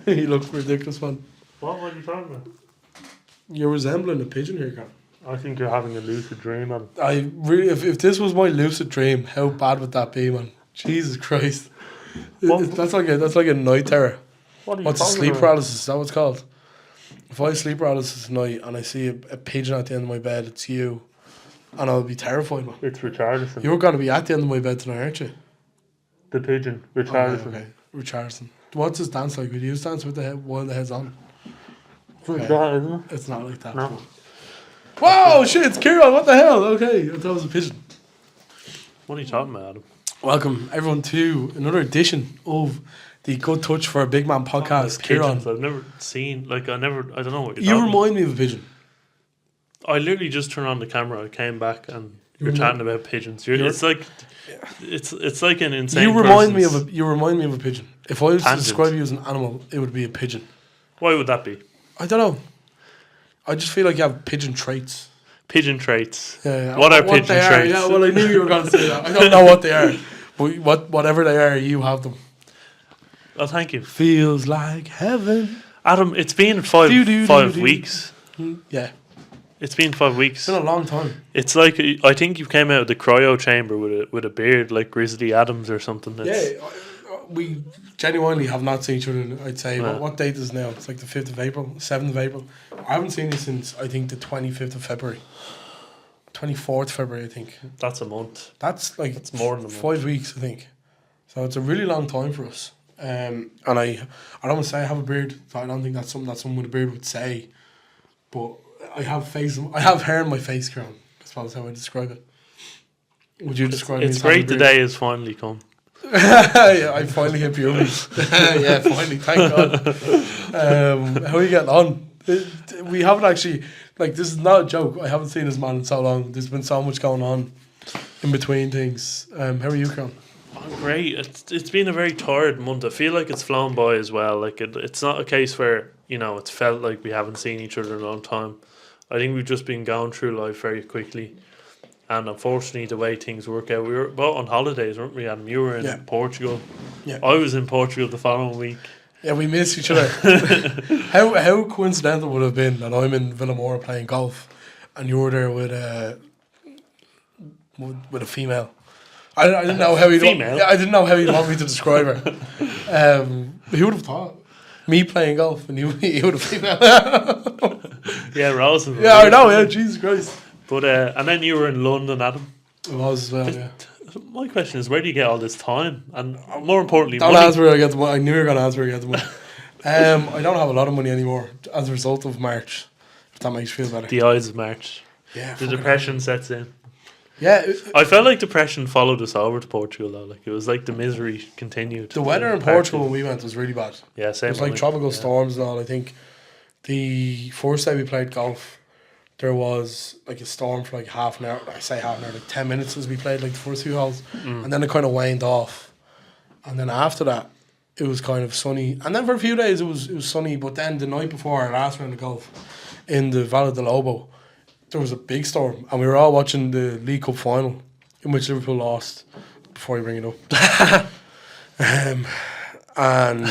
You look ridiculous, man. What are you talking about? You're resembling a pigeon here, Carl. I think you're having a lucid dream, man. I really, if this was my lucid dream, how bad would that be, man? Jesus Christ. That's like a night terror. What are you What's a talking sleep about? paralysis? Is that what it's called? If I have sleep paralysis tonight and I see a pigeon at the end of my bed, it's you. And I'll be terrified, man. It's Richardson. You're going to be at the end of my bed tonight, aren't you? The pigeon, Richardson. Okay. Richardson. What's his dance like? Would you dance with the head while the head's on? It's like that, isn't it? It's not like that. No. Whoa, shit, it's Kieran, what the hell? Okay, I thought it was a pigeon. What are you talking about, Adam? Welcome, everyone, to another edition of the Good Touch for a Big Man podcast. Kieran. I've never seen, I don't know what you're You talking remind me of a pigeon. I literally just turned on the camera, I came back and you're chatting about pigeons. It's like an insane You remind me of a pigeon. If I was to describe you as an animal, it would be a pigeon. Why would that be? I don't know. I just feel like you have pigeon traits. Pigeon traits. Yeah. What are pigeon traits? Yeah, well, I knew you were going to say that. I don't know what they are, but whatever they are, you have them. Oh, thank you. Feels like heaven. Adam, it's been five weeks. Yeah. It's been 5 weeks. It's been a long time. It's like, I think you came out of the cryo chamber with a beard like Grizzly Adams or something. We genuinely have not seen each other, I'd say. Yeah. What date is it now? It's like the 5th of April, 7th of April. I haven't seen you since, I think, the 25th of February. 24th February, I think. That's a month. That's like It's more than a month. 5 weeks, I think. So it's a really long time for us. And I don't want to say I have a beard. So I don't think that's something that someone with a beard would say. But I have hair in my face, Kieran. I suppose how I describe it. Would you describe it? It's great the day has finally come. Yeah, I finally hit puberty. Yeah, finally, thank God. How are you getting on? We haven't actually, this is not a joke. I haven't seen this man in so long. There's been so much going on in between things. How are you, Kieran? I'm great. It's been a very tired month. I feel like it's flown by as well. It's not a case where, it's felt like we haven't seen each other in a long time. I think we've just been going through life very quickly. And unfortunately, the way things work out, we were both on holidays, weren't we? And you were in Portugal. Yeah. I was in Portugal the following week. Yeah, we missed each other. How coincidental would it have been that I'm in Villamora playing golf and you were there with a female? I didn't know how I didn't know how you'd want me to describe her. Who would have thought? Me playing golf and you with a female. Yeah, Rose. Yeah, I know. Yeah, Jesus Christ. But and then you were in London, Adam. It was as well. Yeah. My question is, where do you get all this time? And more importantly, don't money. ask where I get the money. I knew you were going to ask where I get the money. I don't have a lot of money anymore as a result of March. If that makes you feel better. The eyes of March. Yeah. The depression sets in. Yeah. I felt like depression followed us over to Portugal though. It was like the misery continued. The weather in Portugal when we went was really bad. Yeah, same. It was like tropical storms and all. I think the first day we played golf, there was like a storm for like half an hour. I say half an hour, like 10 minutes as we played like the first few holes. And then it kind of waned off. And then after that, it was kind of sunny. And then for a few days it was sunny. But then the night before our last round of golf in the Valle del Lobo, there was a big storm. And we were all watching the League Cup final in which Liverpool lost, before you bring it up. And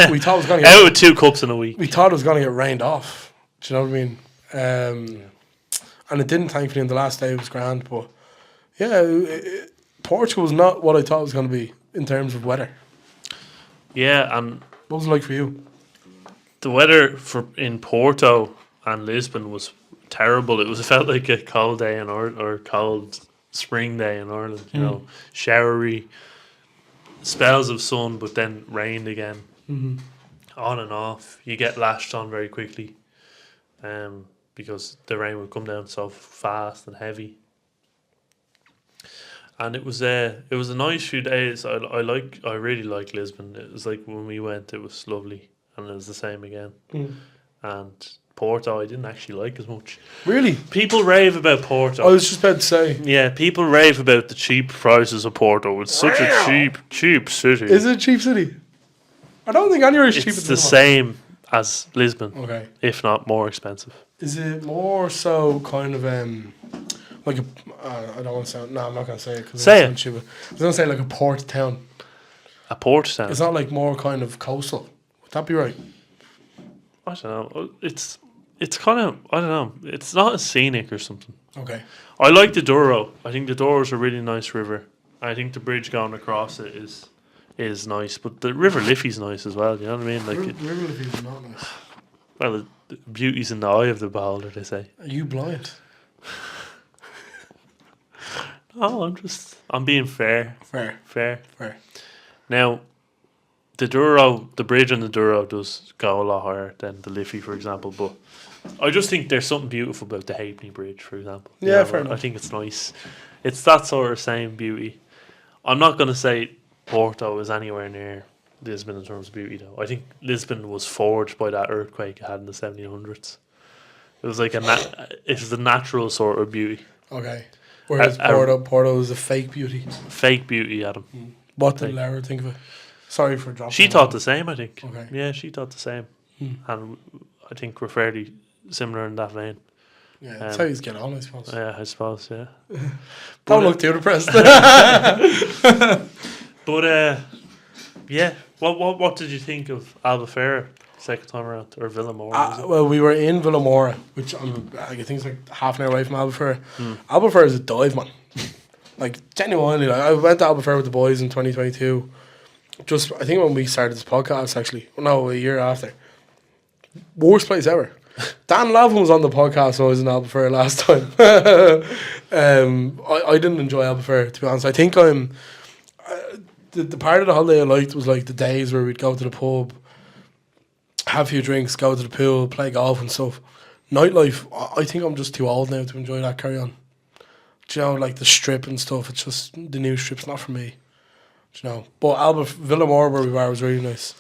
we thought it was going to get... Out with 2 cups in a week. We thought it was going to get rained off. Do you know what I mean? And it didn't, thankfully, on the last day. It was grand. But, yeah, Portugal was not what I thought it was going to be in terms of weather. Yeah, and... What was it like for you? The weather in Porto and Lisbon was terrible. It felt like a cold day in Ireland, or cold spring day in Ireland, you know. Showery, spells of sun, but then rained again. Mm-hmm. On and off. You get lashed on very quickly. Because the rain would come down so fast and heavy, and it was a nice few days. I really like Lisbon. It was like when we went, it was lovely, and it was the same again. And Porto, I didn't actually like as much. Really? People rave about Porto. I was just about to say. Yeah, people rave about the cheap prices of Porto. It's such a cheap city. Is it a cheap city? I don't think anywhere is cheap. It's the same as Lisbon. Okay. If not more expensive. Is it more so kind of Like a, I don't want to sound. No, I'm not gonna say it. Say it. Stupid. I was gonna say like a port town. A port town. It's not like more kind of coastal. Would that be right? I don't know. It's kind of, I don't know. It's not as scenic or something. Okay. I like the Douro. I think the Douro is a really nice river. I think the bridge going across it is nice, but the River Liffey's nice as well. You know what I mean? Like, River Liffey's not nice. well, the beauty's in the eye of the beholder, they say. Are you blind? No, I'm being fair. Fair. Now, the Douro, the bridge on the Douro does go a lot higher than the Liffey, for example, but I just think there's something beautiful about the Halfpenny Bridge, for example. Yeah, fair enough. I think it's nice. It's that sort of same beauty. I'm not going to say Porto is anywhere near Lisbon in terms of beauty, though. I think Lisbon was forged by that earthquake it had in the 1700s. It was like it was a natural sort of beauty. Okay. Whereas Porto is a fake beauty. Fake beauty, Adam. What did Laura think of it? Sorry for dropping. She thought the same, I think. Okay. Yeah, she thought the same. And I think we're fairly similar in that vein. Yeah, that's how you get on, I suppose. Yeah, I suppose, yeah. Don't look too depressed. But, yeah, what did you think of Albufeira second time around, or Villamora? Well, we were in Villamora, which I think it's like half an hour away from Albufeira. Albufeira is a dive, man. Like, genuinely, like, I went to Albufeira with the boys in 2022. Just, I think when we started this podcast, actually. No, a year after. Worst place ever. Dan Lavin was on the podcast when I was in Albufeira last time. I didn't enjoy Albufeira, to be honest. I think the part of the holiday I liked was like the days where we'd go to the pub, have a few drinks, go to the pool, play golf and stuff. Nightlife, I think I'm just too old now to enjoy that carry on. Do you know, like the strip and stuff, it's just, the new strip's not for me. Do you know? But Villamore, where we were, was really nice.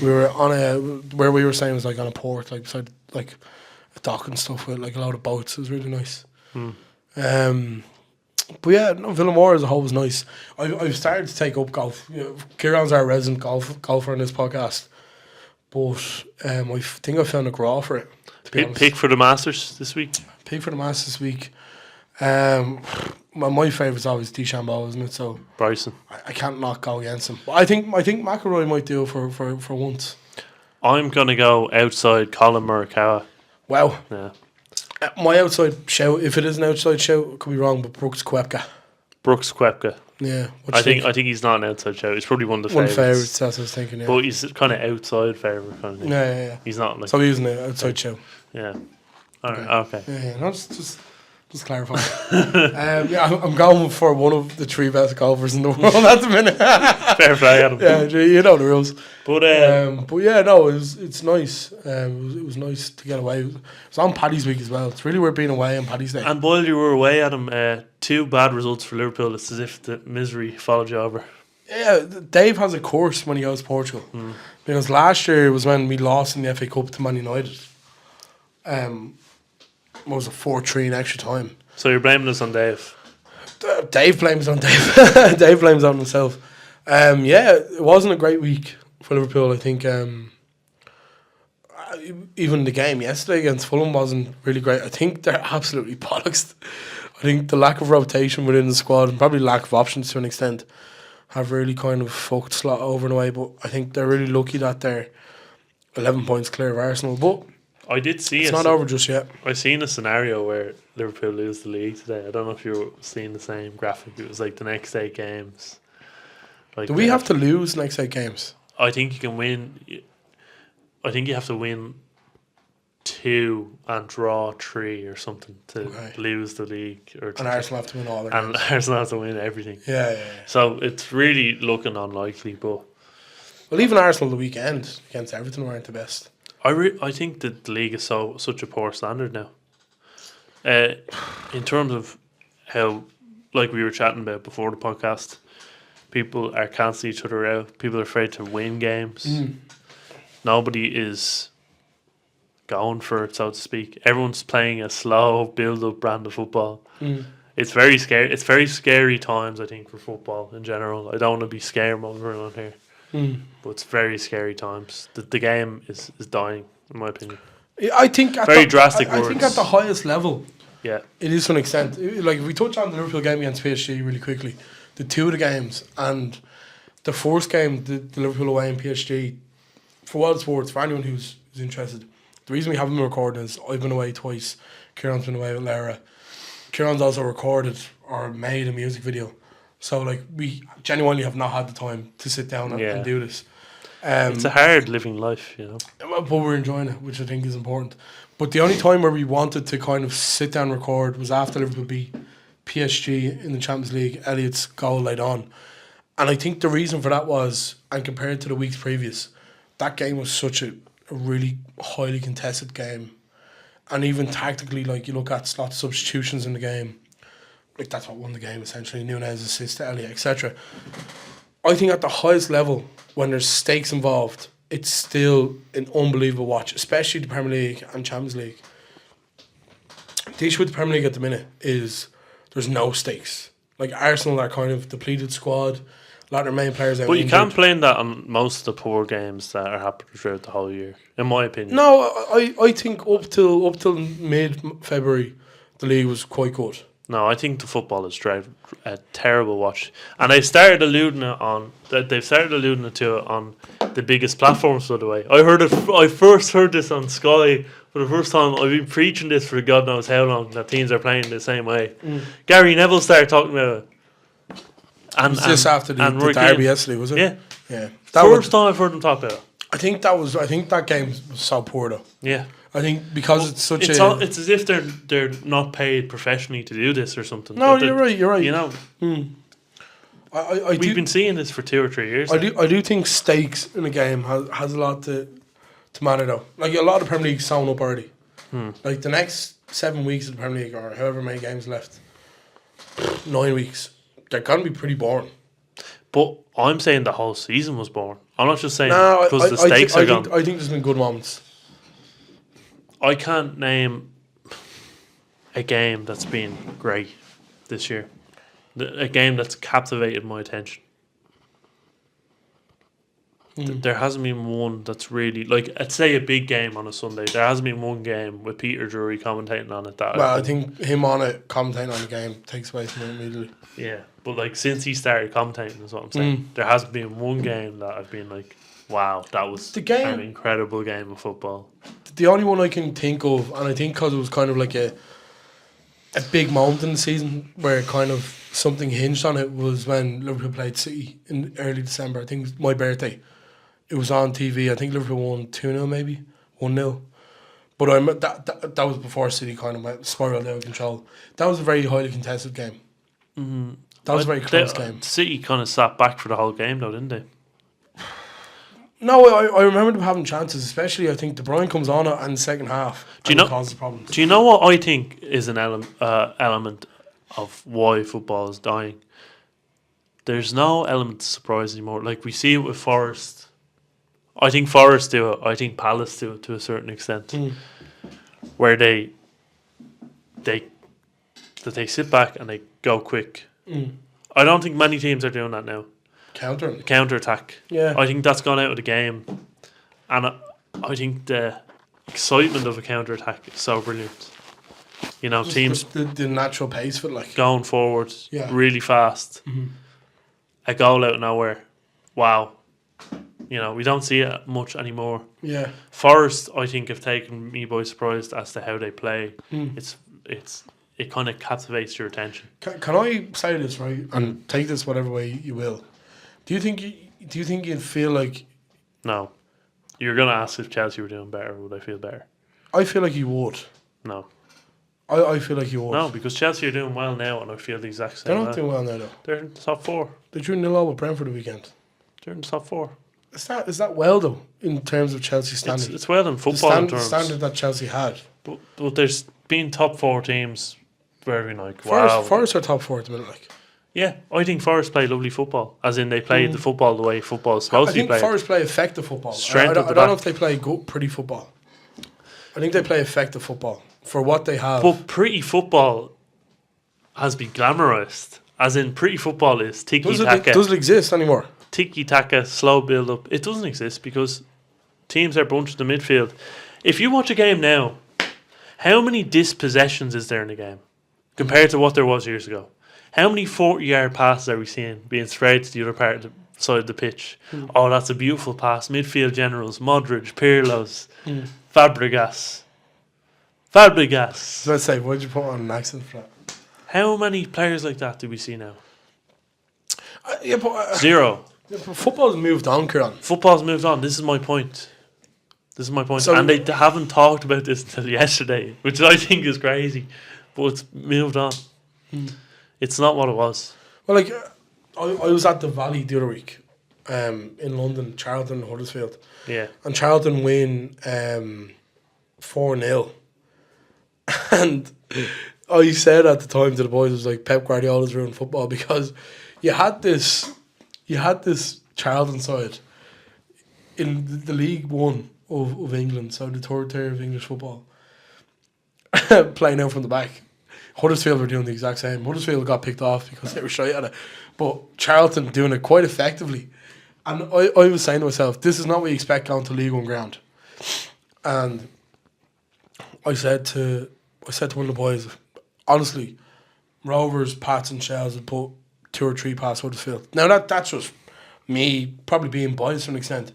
We were on where we were staying was like on a port, like beside like a dock and stuff with like a lot of boats. It was really nice. But yeah, no, Villamore as a whole was nice. I've started to take up golf. You know, Kieran's our resident golfer on this podcast. But I think I found a graw for it. Pick for the Masters this week? Pick for the Masters this week. My favourite's always DeChambeau, isn't it? So Bryson. I can't not go against him. But I think McIlroy might do it for once. I'm gonna go outside Colin Morikawa. Wow. Yeah. My outside shout, if it is an outside shout, I could be wrong, but Brooks Koepka. Yeah. What I think he's not an outside shout. He's probably one of the favourites. Favourites, that's what I was thinking. Yeah. But he's kind of outside favourite kind of thing. Yeah. He's not like. So he's an outside shout. Yeah. All right. Okay. Yeah. No, just clarify. I'm going for one of the three best golfers in the world at the minute. Fair play, Adam. Yeah, you know the rules. But yeah, no, it's nice. It was nice to get away. It was on Paddy's week as well. It's really weird being away on Paddy's Day. And while you were away, Adam, 2 bad results for Liverpool. It's as if the misery followed you over. Yeah, Dave has a course when he goes to Portugal. Because last year was when we lost in the FA Cup to Man United. What was it, 4-3 in extra time. So you're blaming us on Dave? Dave blames on Dave. Dave blames on himself. Yeah, it wasn't a great week for Liverpool. I think even the game yesterday against Fulham wasn't really great. I think they're absolutely bollocks. I think the lack of rotation within the squad and probably lack of options to an extent have really kind of fucked Slot over and away. But I think they're really lucky that they're 11 points clear of Arsenal. But I did see it's not over just yet. I seen a scenario where Liverpool lose the league today. I don't know if you were seeing the same graphic. It was like the next 8 games. Like, do we have to lose next 8 games? I think you can win. I think you have to win 2 and draw 3 or something to lose the league. And Arsenal have to win all their games. And Arsenal have to win everything. Yeah. So it's really looking unlikely. But well, even Arsenal the weekend against Everton weren't the best. I think that the league is such a poor standard now. In terms of how, like we were chatting about before the podcast, people are cancelling each other out. People are afraid to win games. Nobody is going for it, so to speak. Everyone's playing a slow build-up brand of football. It's very scary. It's very scary times, I think, for football in general. I don't want to be scaremongering on here. But it's very scary times. The game is dying, in my opinion. I think very drastic words. I think at the highest level, Yeah. It is to an extent. Like, if we touch on the Liverpool game against PSG really quickly, the two of the games, and the first game, the Liverpool away in PSG, for what it's worth, for anyone who's interested, the reason we haven't been recording is I've been away twice, Kieran's been away with Lara. Kieran's also recorded or made a music video. So, like, we genuinely have not had the time to sit down and do this. It's a hard living life, But we're enjoying it, which I think is important. But the only time where we wanted to kind of sit down and record was after Liverpool beat PSG in the Champions League, Elliot's goal laid on. And I think the reason for that was, and compared to the weeks previous, that game was such a really highly contested game. And even tactically, like, you look at lots of substitutions in the game, like, that's what won the game essentially. Nunez assist to Elliot, etc. I think at the highest level, when there's stakes involved, it's still an unbelievable watch, especially the Premier League and Champions League. The issue with the Premier League at the minute is there's no stakes. Like, Arsenal are kind of depleted squad. A lot of their main players out. But you can't blame that on most of the poor games that are happening throughout the whole year, in my opinion. No, I think up till mid-February, the league was quite good. No, I think the football is a terrible watch, and they've started alluding to it on the biggest platforms. By the way, I first heard this on Sky for the first time. I've been preaching this for God knows how long, that teams are playing the same way. Gary Neville started talking about it. And was this after the derby yesterday, was it? Yeah. Yeah. First time I've heard them talk about it. I think that game was so poor though. Yeah. I think because it's such it's as if they're not paid professionally to do this or something. No, you're right. You know, we've been seeing this for 2 or 3 years. I do think stakes in a game has a lot to matter though. Like, a lot of the Premier League's sewn up already. Like, the next 7 weeks of the Premier League, or however many games left, 9 weeks, they're gonna be pretty boring. But I'm saying the whole season was boring. I'm not just saying because the stakes are gone. I think there's been good moments. I can't name a game that's been great this year. A game that's captivated my attention. There hasn't been one that's really, like, I'd say a big game on a Sunday. There hasn't been one game with Peter Drury commentating on it. I think him on it, commentating on the game, takes away from it immediately. Yeah, but, like, since he started commentating is what I'm saying. There hasn't been one game that I've been like, wow, that was an incredible game of football. The only one I can think of, and I think because it was kind of like a big moment in the season where kind of something hinged on it, was when Liverpool played City in early December. I think it was my birthday. It was on TV. I think Liverpool won 2-0 maybe, 1-0. But that was before City kind of went spiraled out of control. That was a very highly contested game. That was a very close game. City kind of sat back for the whole game though, didn't they? No, I remember them having chances, especially I think De Bruyne comes on in the second half and causes problems. Do you know what I think is an element of why football is dying? There's no element of surprise anymore. Like, we see it with Forest. I think Forest do it. I think Palace do it to a certain extent. Where they sit back and they go quick. I don't think many teams are doing that now. Counter attack. Yeah. I think that's gone out of the game. And I think the excitement of a counter attack is so brilliant. You know, just teams the natural pace of it, like going forward really fast. A goal out of nowhere. Wow. You know, we don't see it much anymore. Yeah. Forest, I think, have taken me by surprise as to how they play. It kind of captivates your attention. Can I say this, right? And take this whatever way you will. Do you think you'd feel like... No. You're going to ask if Chelsea were doing better, would I feel better? I feel like you would. No. I feel like you would. No, because Chelsea are doing well now and I feel the exact same. They're not doing well now, though. They're in the top 4. They drew 0-0 with Brentford the weekend. They're in the top 4. Is that well, though, in terms of Chelsea standard? It's well in football terms. The standard that Chelsea had. But there's been top 4 teams where we're like, wow. Forest are top 4 at the minute, like. Yeah, I think Forest play lovely football. As in, they play the football the way football is supposed to be played. I think Forest play effective football. I don't know if they play pretty football. I think they play effective football for what they have. But pretty football has been glamorised. As in, pretty football is tiki-taka. Does it exist anymore? Tiki-taka, slow build-up. It doesn't exist because teams are bunched in the midfield. If you watch a game now, How many dispossessions is there in the game compared to what there was years ago? How many 40-yard passes are we seeing being sprayed to the other part of the side of the pitch? Oh, that's a beautiful pass. Midfield generals, Modric, Pirlo's, Fabregas. Let's say, why'd you put on an accent for that? How many players like that do we see now? Yeah, Zero. but football's moved on, Kieran. Football's moved on. This is my point. So- and they haven't talked about this until yesterday, which I think is crazy. But it's moved on. It's not what it was. Well, like, I was at the Valley the other week in London, Charlton, Huddersfield. Yeah. And Charlton win 4-0. And I said at the time to the boys, it was like, Pep Guardiola's ruined football, because you had this Charlton side in the League One of England, so the third tier of English football, playing out from the back. Huddersfield were doing the exact same. Huddersfield got picked off because they were shy at it, but Charlton doing it quite effectively. And I was saying to myself, this is not what you expect going to League One ground. And I said to one of the boys, honestly, Rovers, Pats and Shells would put 2 or 3 past Huddersfield. Now that's just me probably being biased to an extent,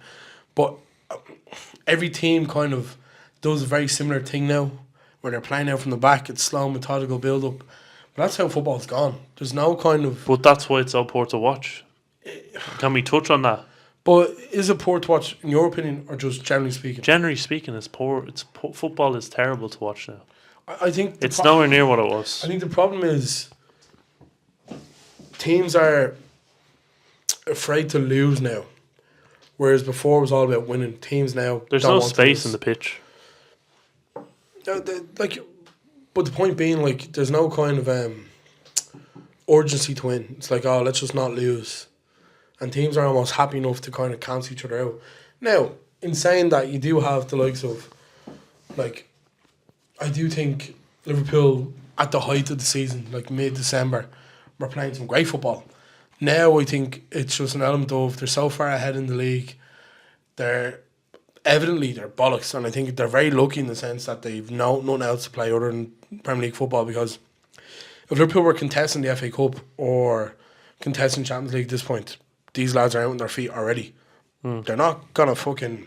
but every team kind of does a very similar thing now, where they're playing out from the back. It's slow, methodical build-up. But that's how football's gone. There's no kind of... But that's why it's so poor to watch. Can we touch on that? But is it poor to watch, in your opinion, or just generally speaking? Generally speaking, it's poor. Football is terrible to watch now. I think... It's nowhere near what it was. I think the problem is teams are afraid to lose now. Whereas before it was all about winning. Teams now There's don't no want to space lose. in the pitch. But the point being, like, there's no kind of urgency to win. It's like, oh, let's just not lose. And teams are almost happy enough to kind of cancel each other out. Now, in saying that, you do have the likes of, like, I do think Liverpool at the height of the season, like mid-December, were playing some great football. Now I think it's just an element of they're so far ahead in the league. They're bollocks, and I think they're very lucky in the sense that they've nothing else to play other than Premier League football, because if Liverpool were contesting the FA Cup or contesting Champions League at this point, these lads are out on their feet already. They're not gonna fucking...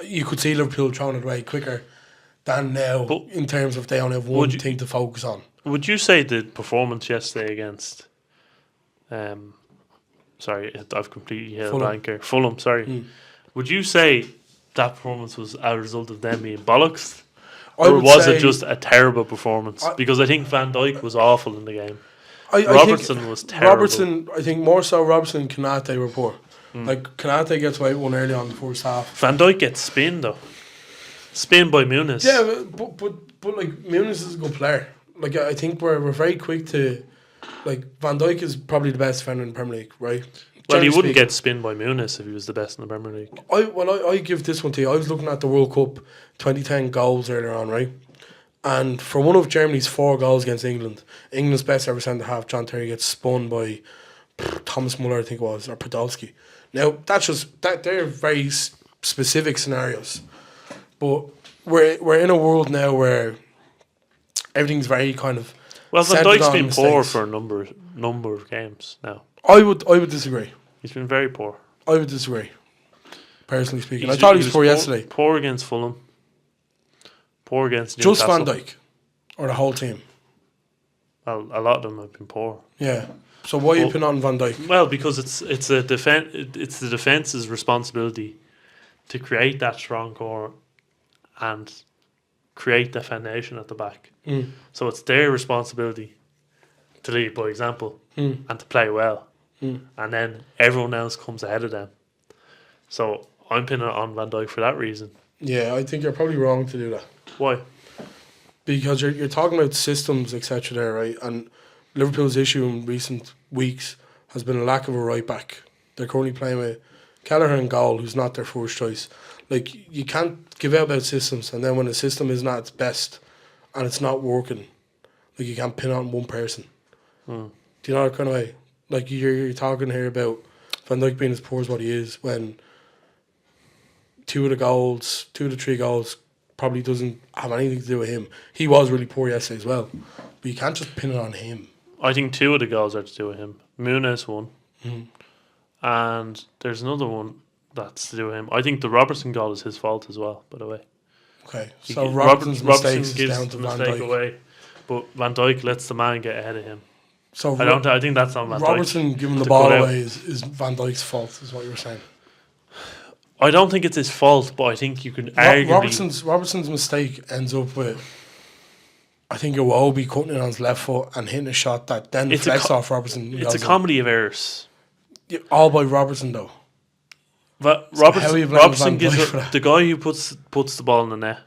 You could see Liverpool throwing it away quicker than now, but in terms of they only have one thing to focus on. Would you say the performance yesterday against... sorry, I've completely hit a blank here. Fulham, sorry. Would you say that performance was a result of them being bollocks? Or was it just a terrible performance? Because I think Van Dijk was awful in the game. Robertson was terrible. I think more so Robertson and Konate were poor. Like, Konate gets away with one early on in the first half. Van Dijk gets spin though. Spin by Muniz. Yeah, but like, Muniz is a good player. Like, I think we're very quick to... Like, Van Dijk is probably the best defender in the Premier League, right? Well, he wouldn't get spin by Muniz if he was the best in the Premier League. I give this one to you. I was looking at the World Cup 2010 goals earlier on, right? And for one of Germany's 4 goals against England, England's best ever centre-half, John Terry, gets spun by Thomas Muller, I think it was, or Podolski. Now, that's just... they're very specific scenarios. But we're in a world now where everything's very kind of... Well, Van Dijk's been poor for a number of games now. I would disagree. He's been very poor. I would disagree, personally speaking. I thought he was poor yesterday. Poor against Fulham. Poor against Newcastle. Just Van Dijk, or the whole team? Well, a lot of them have been poor. Yeah. So why are you putting on Van Dijk? Well, because it's the defence's responsibility to create that strong core and create the foundation at the back. So it's their responsibility to lead by example and to play well. And then everyone else comes ahead of them. So I'm pinning it on Van Dijk for that reason. Yeah, I think you're probably wrong to do that. Why? Because you're talking about systems, etc. there, right? And Liverpool's issue in recent weeks has been a lack of a right back. They're currently playing with Kelleher in goal, who's not their first choice. Like, you can't give out about systems, and then when a system is not its best and it's not working, like, you can't pin on one person. Do you know that kind of way? Like, you're talking here about Van Dijk being as poor as what he is, when 2 of the 3 goals probably doesn't have anything to do with him. He was really poor yesterday as well, but you can't just pin it on him. I think 2 of the goals are to do with him. Muniz won, Mm. and there's another one that's to do with him. I think the Robertson goal is his fault as well, by the way. Okay, so Robertson's mistakes gives is down the to Van mistake Dijk. away, but Van Dijk lets the man get ahead of him. So I think that's on Van Dijk. Robertson giving the to ball cut out. away is Van Dijk's fault, is what you were saying. I don't think it's his fault, but I think you can arguably... Robertson's mistake ends up with, I think, Iwobi cutting it on his left foot and hitting a shot that then deflects off Robertson. It's a comedy of errors. All by Robertson, though. But how are you blaming Robertson Van Dijk gives for that? the guy who puts the ball in the net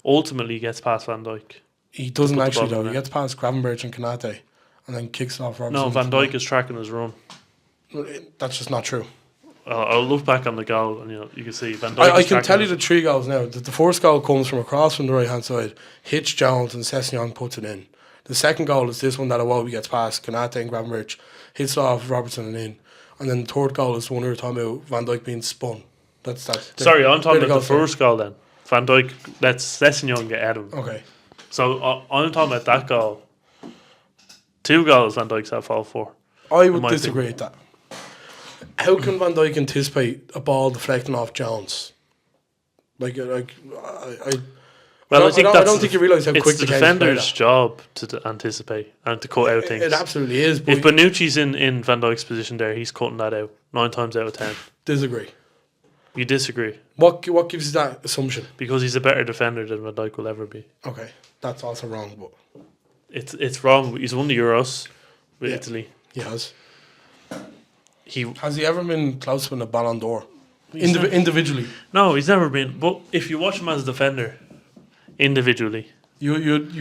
ultimately gets past Van Dijk. He doesn't Put the actually, ball in though. He there. gets past Gravenberch and Kanate and then kicks off Robertson. No, Van Dijk is tracking his run. That's just not true. I'll look back on the goal and you can see Van Dijk. I is can tracking tell you his- the 3 goals now. The first goal comes from across from the right hand side, hits Jones and Sessegnon puts it in. The second goal is this one that Iwobi gets past Kanate and Gravenberch, hits off Robertson and in. And then the third goal is the one we were talking about, Van Dijk being spun. That's that. Sorry, I'm talking about the goals there. first goal then. Van Dijk lets Sessegnon get at him. Okay. So I'm talking about that goal. 2 goals Van Dijk's at fault for. I would my disagree with that. How can Van Dijk anticipate a ball deflecting off Jones? I Well, I don't think you realise how it's quick the the game's played defender's at. job to anticipate and to cut out things. It absolutely is, but If Bonucci's in Van Dijk's position there, he's cutting that out 9 times out of 10. disagree. You disagree What gives you that assumption? because he's a better defender than Van Dijk will ever be. Okay, that's also wrong, but It's wrong. He's won the Euros with Yeah. Italy. he has. He Has he ever been close to winning a Ballon d'Or? He's never- Individually, no, he's never been. But if you watch him as a defender, individually, you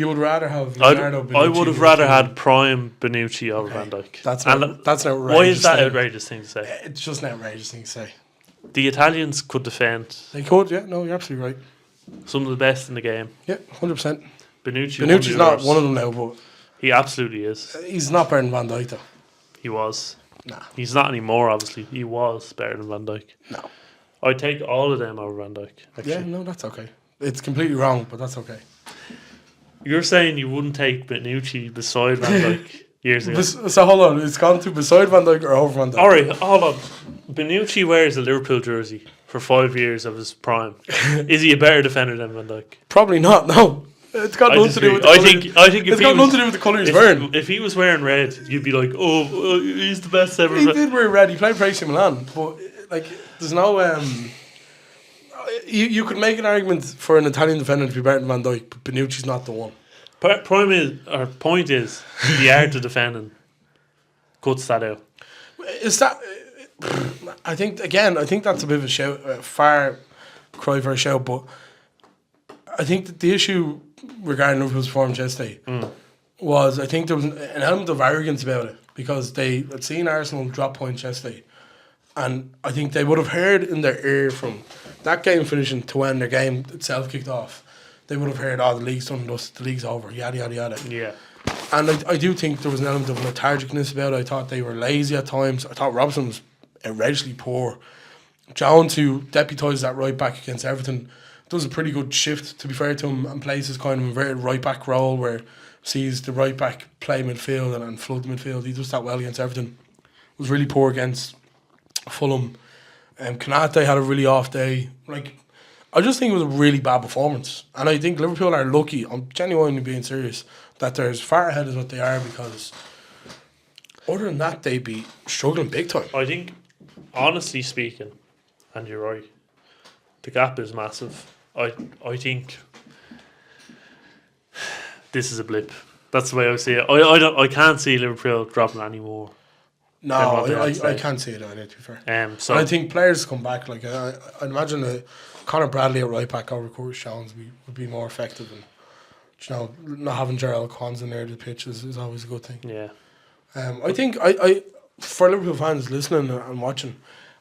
would rather have I Leonardo would Bonucci have than rather Bonucci. had prime Bonucci over Okay. Van Dijk. That's And an outrageous. why is that statement. outrageous thing to say? It's just an outrageous thing to say. The Italians could defend They could, yeah. No, you're absolutely right. some of the best in the game. Yeah, 100%. Bonucci's Bonucci's not one of them now, but He absolutely is. he's not better than Van Dijk, though. He was. Nah, He's not anymore. Obviously, he was better than Van Dijk. no. I'd take all of them over Van Dijk. Actually. Yeah, no, that's okay. It's completely wrong, but that's okay. You're saying you wouldn't take Bonucci beside Van Dijk years ago. So hold on, it's gone to beside Van Dijk or over Van Dijk? All right, hold on. Bonucci wears a Liverpool jersey for 5 years of his prime. Is he a better defender than Van Dijk? Probably not. No, it's got I nothing to do disagree. with. The I colour. think if It's he got was, nothing to do with the colour he's wearing. if he was wearing red, you'd be like, oh, he's the best ever. He did wear red. He played for AC Milan, but like, there's no. You could make an argument for an Italian defender to be better than Van Dijk, but Bonucci's not the one. Point is the art of defending cuts that out. Is that? I think that's a bit of a shout, far cry for a shout. But I think that the issue regarding Liverpool's performance yesterday was I think there was an element of arrogance about it because they had seen Arsenal drop points yesterday, and I think they would have heard in their ear from that game finishing to when their game itself kicked off. They would have heard, "Oh, the league's done, the league's over," yada yada yada. Yeah. And I do think there was an element of lethargicness about it. I thought they were lazy at times. I thought Robson was outrageously poor. Jones, who deputised that right back against Everton, does a pretty good shift, to be fair to him, and plays his kind of inverted right back role where sees the right back play midfield and flood the midfield. He does that well against Everton. Was really poor against Fulham. Kanate had a really off day. Like, I just think it was a really bad performance. And I think Liverpool are lucky, I'm genuinely being serious, that they're as far ahead as what they are, because other than that, they'd be struggling big time. I think, honestly speaking, and you're right, the gap is massive. I think this is a blip. That's the way I see it. I can't see Liverpool dropping any more. No, I can't see it either, to be fair. So And I think players come back. Like I imagine Conor Bradley at right back over Curtis Jones would be more effective, and not having Gerald Quans in there to the pitch is always a good thing. yeah, I think I for Liverpool fans listening and watching,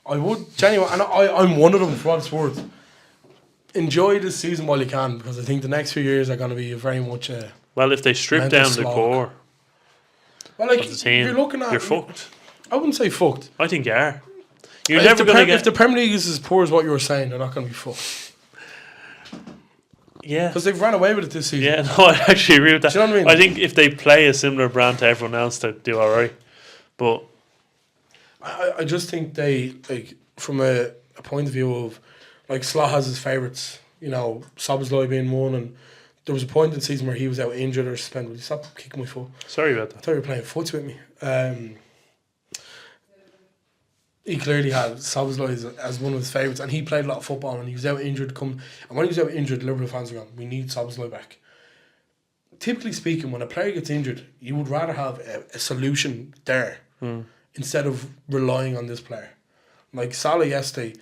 I would genuinely, and I'm one of them for what it's worth. Enjoy this season while you can, because I think the next few years are going to be very much. well, if they strip mental down the slog. core Well, like of the team, you're looking at, you're fucked. I wouldn't say fucked. I think you are. You're If never the going to If get. the Premier League is as poor as what you were saying, they're not going to be fucked. Yeah. Because they've run away with it this season. Yeah, no, I actually agree with that. Do you know what I mean? I think if they play a similar brand to everyone else, they'd do all right. But I just think they, like, from a point of view of, like, Slot has his favourites, you know, Szoboszlai being one, and there was a point in the season where he was out injured or suspended. Will you stop kicking my foot? sorry about I that. thought you were playing foots with me. He clearly had Szoboszlai as one of his favourites, and he played a lot of football, and he was out injured. And when he was out injured, Liverpool fans are going, we need Szoboszlai back. Typically speaking, when a player gets injured, you would rather have a solution there instead of relying on this player. Like Salah yesterday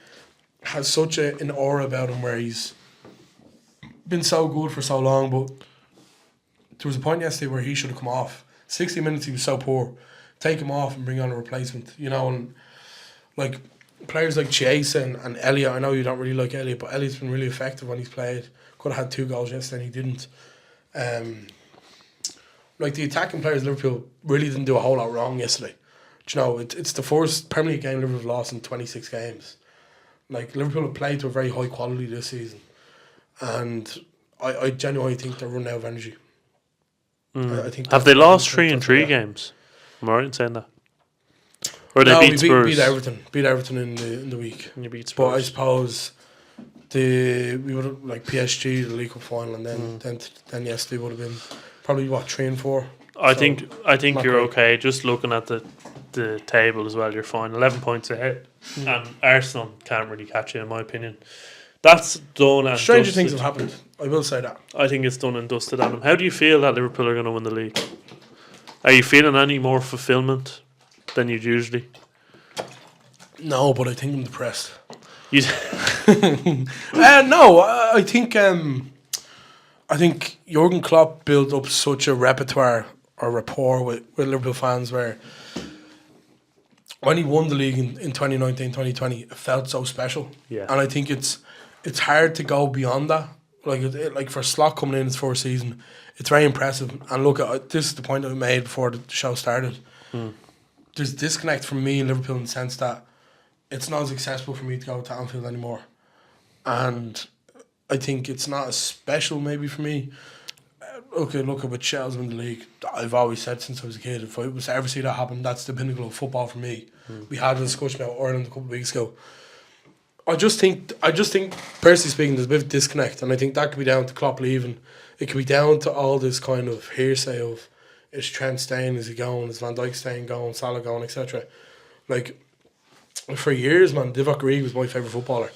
has such an aura about him where he's been so good for so long, but there was a point yesterday where he should have come off. 60 minutes he was so poor. Take him off and bring on a replacement, you know, and like players like Chiesa and Elliot, I know you don't really like Elliot, but Elliot's been really effective when he's played. Could have had 2 goals yesterday and he didn't. Like the attacking players, Liverpool really didn't do a whole lot wrong yesterday. Do you know, it's the first Premier League game Liverpool have lost in 26 games. Like Liverpool have played to a very high quality this season, and I genuinely think they're running out of energy. I think Have they lost 3 in 3 games? Am I right in saying that? Or they beat Spurs? Beat Everton. Beat Everton in the week. And you beat But I Spurs. suppose we would have like PSG the League Cup final, and then yesterday would have been probably 3 and 4. I So, think not you're great. okay. Just looking at the table as well, you're fine. 11 points ahead, and Arsenal can't really catch you, in my opinion. That's done and Stranger dusted. things have happened. I will say that. I think it's done and dusted, Adam. How do you feel that Liverpool are going to win the league? Are you feeling any more fulfillment than you'd usually? No, but I think I'm depressed. You No, I think Jurgen Klopp built up such a repertoire or rapport with Liverpool fans where when he won the league in 2019, 2020, it felt so special. Yeah. And I think it's hard to go beyond that. Like for Slot coming in his first season, it's very impressive. And look, this is the point that I made before the show started. There's a disconnect from me and Liverpool in the sense that it's not as accessible for me to go to Anfield anymore. And I think it's not as special maybe for me. Look at what Chelsea in the league. I've always said since I was a kid, if I was to ever see that happen, that's the pinnacle of football for me. We had a discussion about Ireland a couple of weeks ago. I just think, personally speaking, there's a bit of a disconnect, and I think that could be down to Klopp leaving. It could be down to all this kind of hearsay of is Trent staying, is he going, is Van Dijk staying, going, Salah going, etc. Like for years, man, Divock Origi was my favourite footballer.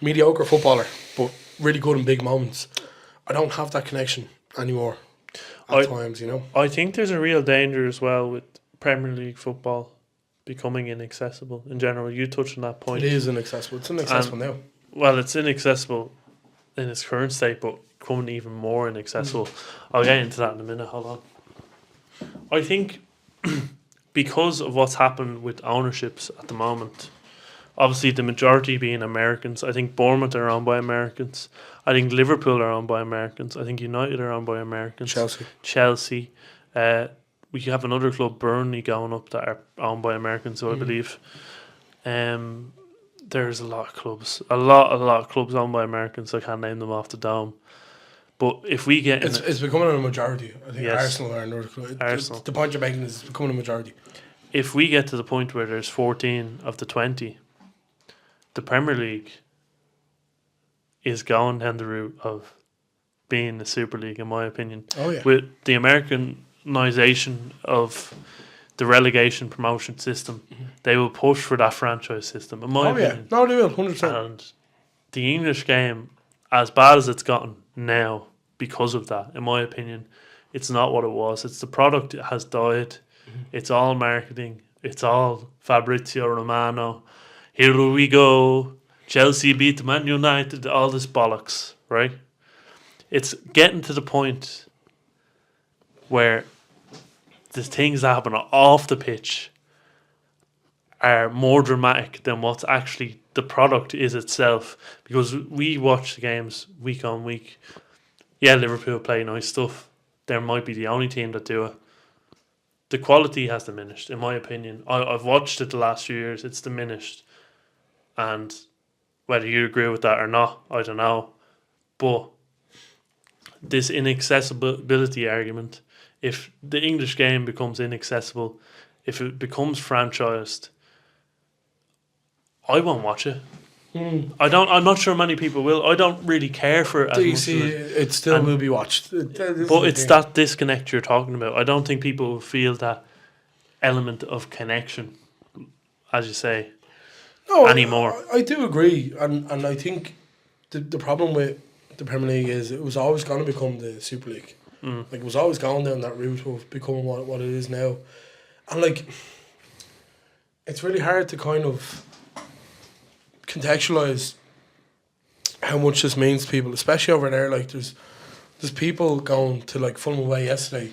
Mediocre footballer, but really good in big moments. I don't have that connection anymore at times, you know. I think there's a real danger as well with Premier League football becoming inaccessible in general. You touched on that point. It is inaccessible. It's inaccessible now. Well, it's inaccessible in its current state, but becoming even more inaccessible. I'll get into that in a minute. Hold on. I think because of what's happened with ownerships at the moment, obviously the majority being Americans. I think Bournemouth are owned by Americans. I think Liverpool are owned by Americans. I think United are owned by Americans. Chelsea. We have another club, Burnley, going up that are owned by Americans, so I believe. There's a lot of clubs. A lot of clubs owned by Americans. I can't name them off the dome. But if we get... It's becoming a majority. I think Yes. Arsenal are another club. Arsenal. The point you're making is it's becoming a majority. If we get to the point where there's 14 of the 20, the Premier League is going down the route of being the Super League, in my opinion. Oh, yeah. With the Americanization of the relegation promotion system, they will push for that franchise system, in my opinion. No, they will, 100%. And the English game, as bad as it's gotten now because of that, in my opinion, it's not what it was. It's the product has died. It's all marketing. It's all Fabrizio Romano. Here we go. Chelsea beat Man United. All this bollocks, right? It's getting to the point where the things that happen off the pitch are more dramatic than what's actually the product is itself. Because we watch the games week on week. Yeah, Liverpool play nice stuff. They might be the only team that do it. The quality has diminished, in my opinion. I've watched it the last few years. It's diminished. And whether you agree with that or not, I don't know. But this inaccessibility argument. If the English game becomes inaccessible, if it becomes franchised, I won't watch it. I don't. I'm not sure many people will. I don't really care for it as Do you much. see, it still will be watched. But it's that disconnect you're talking about. I don't think people will feel that element of connection, as you say, anymore. I do agree, and I think the problem with the Premier League is it was always going to become the Super League. Like, it was always going down that route of becoming what it is now, and like, it's really hard to kind of contextualize how much this means to people, especially over there. Like, there's people going to like Fulham away yesterday,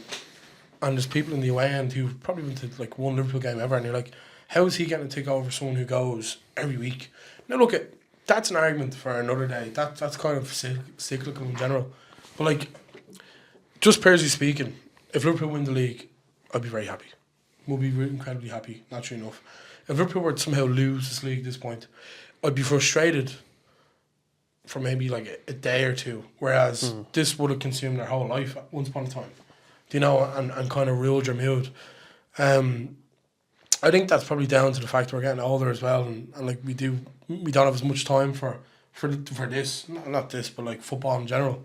and there's people in the away end who probably went to like one Liverpool game ever, and you're like, how is he getting to take over someone who goes every week? Now look, that's an argument for another day. That's kind of cyclical in general, but like, just personally speaking, if Liverpool win the league, I'd be very happy. We'll be incredibly happy, naturally enough. If Liverpool were to somehow lose this league at this point, I'd be frustrated for maybe like a day or two, whereas this would have consumed their whole life at once upon a time, you know, and kind of ruled your mood. I think that's probably down to the fact that we're getting older as well, and like we don't have as much time for this, not this, but like football in general.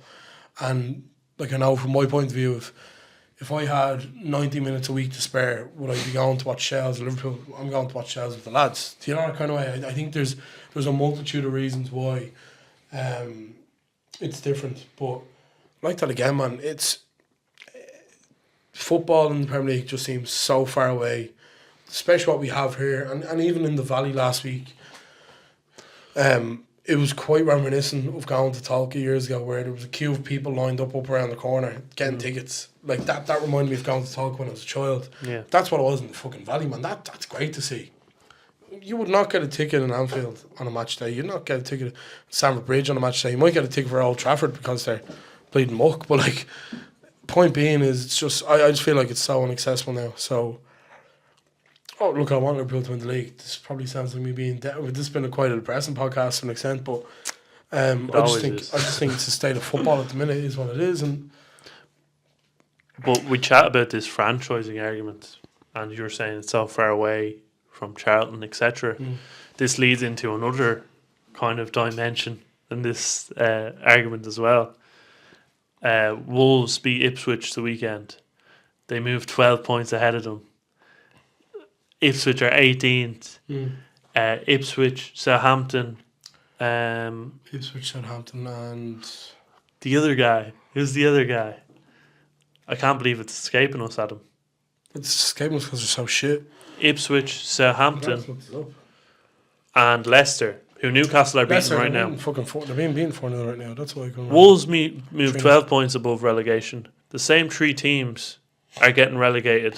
And like, I know from my point of view, if I had 90 minutes a week to spare, would I be going to watch Shells or Liverpool? I'm going to watch Shells with the lads. Do you know that kind of way? I think there's a multitude of reasons why it's different. But like that again, man, it's football in the Premier League just seems so far away, especially what we have here, and even in the Valley last week. It was quite reminiscent of going to Talca years ago, where there was a queue of people lined up around the corner getting tickets. Like that reminded me of going to Talca when I was a child. Yeah, that's what it was in the fucking Valley, man. That's great to see. You would not get a ticket in Anfield on a match day. You'd not get a ticket at Stamford Bridge on a match day. You might get a ticket for Old Trafford because they're bleeding muck. But like, point being is, it's just I just feel like it's so inaccessible now. So. Oh, look, I want Liverpool to win the league. This probably sounds like me being this has been quite a depressing podcast to an extent, but I just think it's the state of football at the minute is what it is. But we chat about this franchising argument, and you're saying it's so far away from Charlton, etc. This leads into another kind of dimension in this argument as well. Wolves beat Ipswich the weekend. They moved 12 points ahead of them. Ipswich are 18th. Ipswich, Southampton. Ipswich, Southampton, and the other guy. Who's the other guy? I can't believe it's escaping us, Adam. It's escaping us because they're so shit. Ipswich, Southampton, and Leicester, who Newcastle are beating right now. They're being beaten 4-0 right now. That's why I can. Wolves moved 12 points above relegation. The same three teams are getting relegated.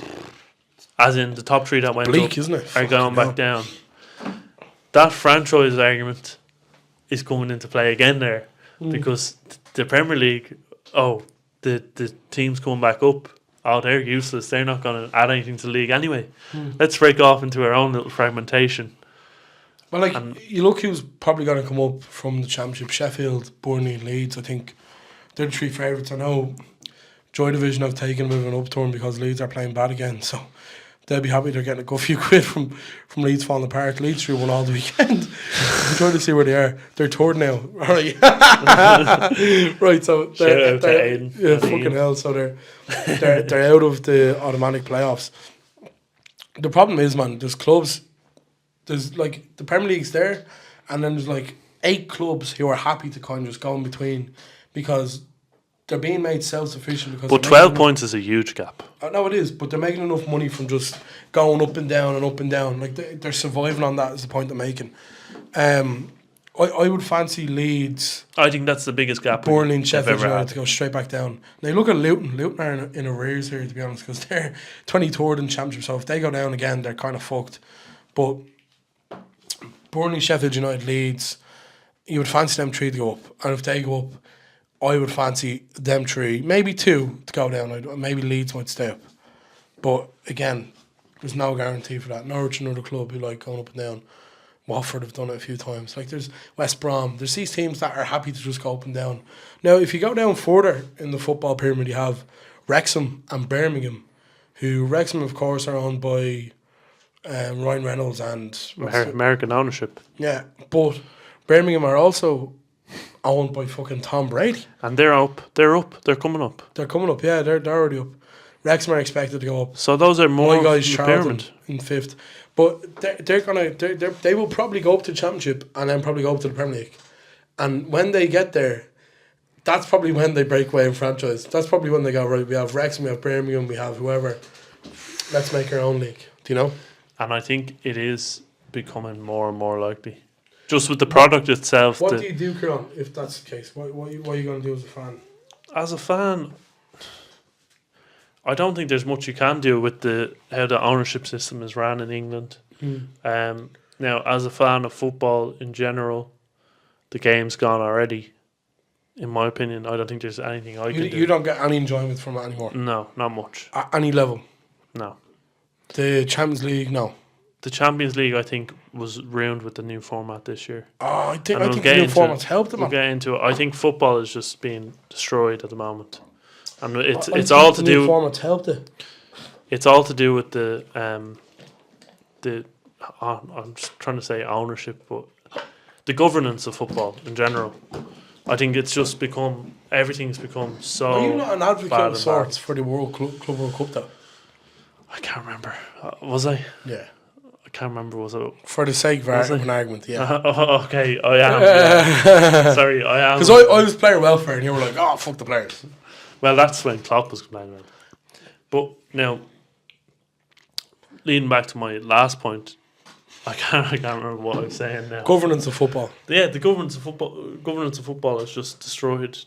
As in, the top three that went bleak, up isn't it? are going back down. That franchise argument is coming into play again there, because the Premier League, the teams coming back up, they're useless. They're not going to add anything to the league anyway. Let's break off into our own little fragmentation. Well, you look who's probably going to come up from the Championship: Sheffield, Burnley, and Leeds. I think they're the three favourites. I know Joy Division have taken a bit of an upturn because Leeds are playing bad again, so they'll be happy they're getting a good few quid from Leeds falling apart. Leeds 3-1 all the weekend. I'm trying to see where they are. They're third now. Right. Right, so they're fucking hell. So they're out of the automatic playoffs. The problem is, man, there's clubs. There's like the Premier League's there, and then there's like 8 clubs who are happy to kind of just go in between because they're being made self-sufficient. But 12 points is a huge gap. No, it is, but they're making enough money from just going up and down and up and down. Like they're surviving on that is the point I'm making. I would fancy Leeds. I think that's the biggest gap. Burnley and Sheffield United to go straight back down. Now look at Luton. Luton are in arrears here, to be honest, because they're 23rd in Championship. So if they go down again, they're kind of fucked. But Burnley, Sheffield United, Leeds, you would fancy them 3 to go up, and if they go up, I would fancy them 3, maybe 2 to go down. Maybe Leeds might stay up. But again, there's no guarantee for that. Norwich, another club who like going up and down, Watford have done it a few times. Like there's West Brom. There's these teams that are happy to just go up and down. Now, if you go down further in the football pyramid, you have Wrexham and Birmingham, who Wrexham, of course, are owned by Ryan Reynolds and American ownership. Yeah, but Birmingham are also owned by fucking Tom Brady. And they're up. They're coming up. They're coming up, yeah, they're already up. Wrexham are expected to go up. So those are more My guys, the Charlton pyramid. in 5th. But they will probably go up to the Championship and then probably go up to the Premier League. And when they get there, that's probably when they break away in franchise. That's probably when they go, right, we have Wrexham, we have Birmingham, we have whoever. Let's make our own league. Do you know? And I think it is becoming more and more likely. Just with the product itself. What do you do, Kieran, if that's the case? What are you going to do as a fan? As a fan, I don't think there's much you can do with how the ownership system is ran in England. Now, as a fan of football in general, the game's gone already. In my opinion, I don't think there's anything I can do. You don't get any enjoyment from it anymore? No, not much. At any level? No. The Champions League, no. The Champions League, I think, was ruined with the new format this year. Oh, I think the new format's helped them. We'll get into it. I think football is just being destroyed at the moment, and it's all to do. New format's helped it. It's all to do with the I'm just trying to say ownership, but the governance of football in general. I think it's just become everything's become so. Are you not an advocate bad of sorts for the Club World Cup though? I can't remember. Was I? Yeah. I can't remember. Was it? For the sake of an argument, yeah. Okay, I am. Yeah. Sorry, I am. Because I was player welfare, and you were like, "Oh, fuck the players." Well, that's when Klopp was complaining about it. But now, leading back to my last point, I can't remember what I was saying now. Governance of football. Yeah, the governance of football has just destroyed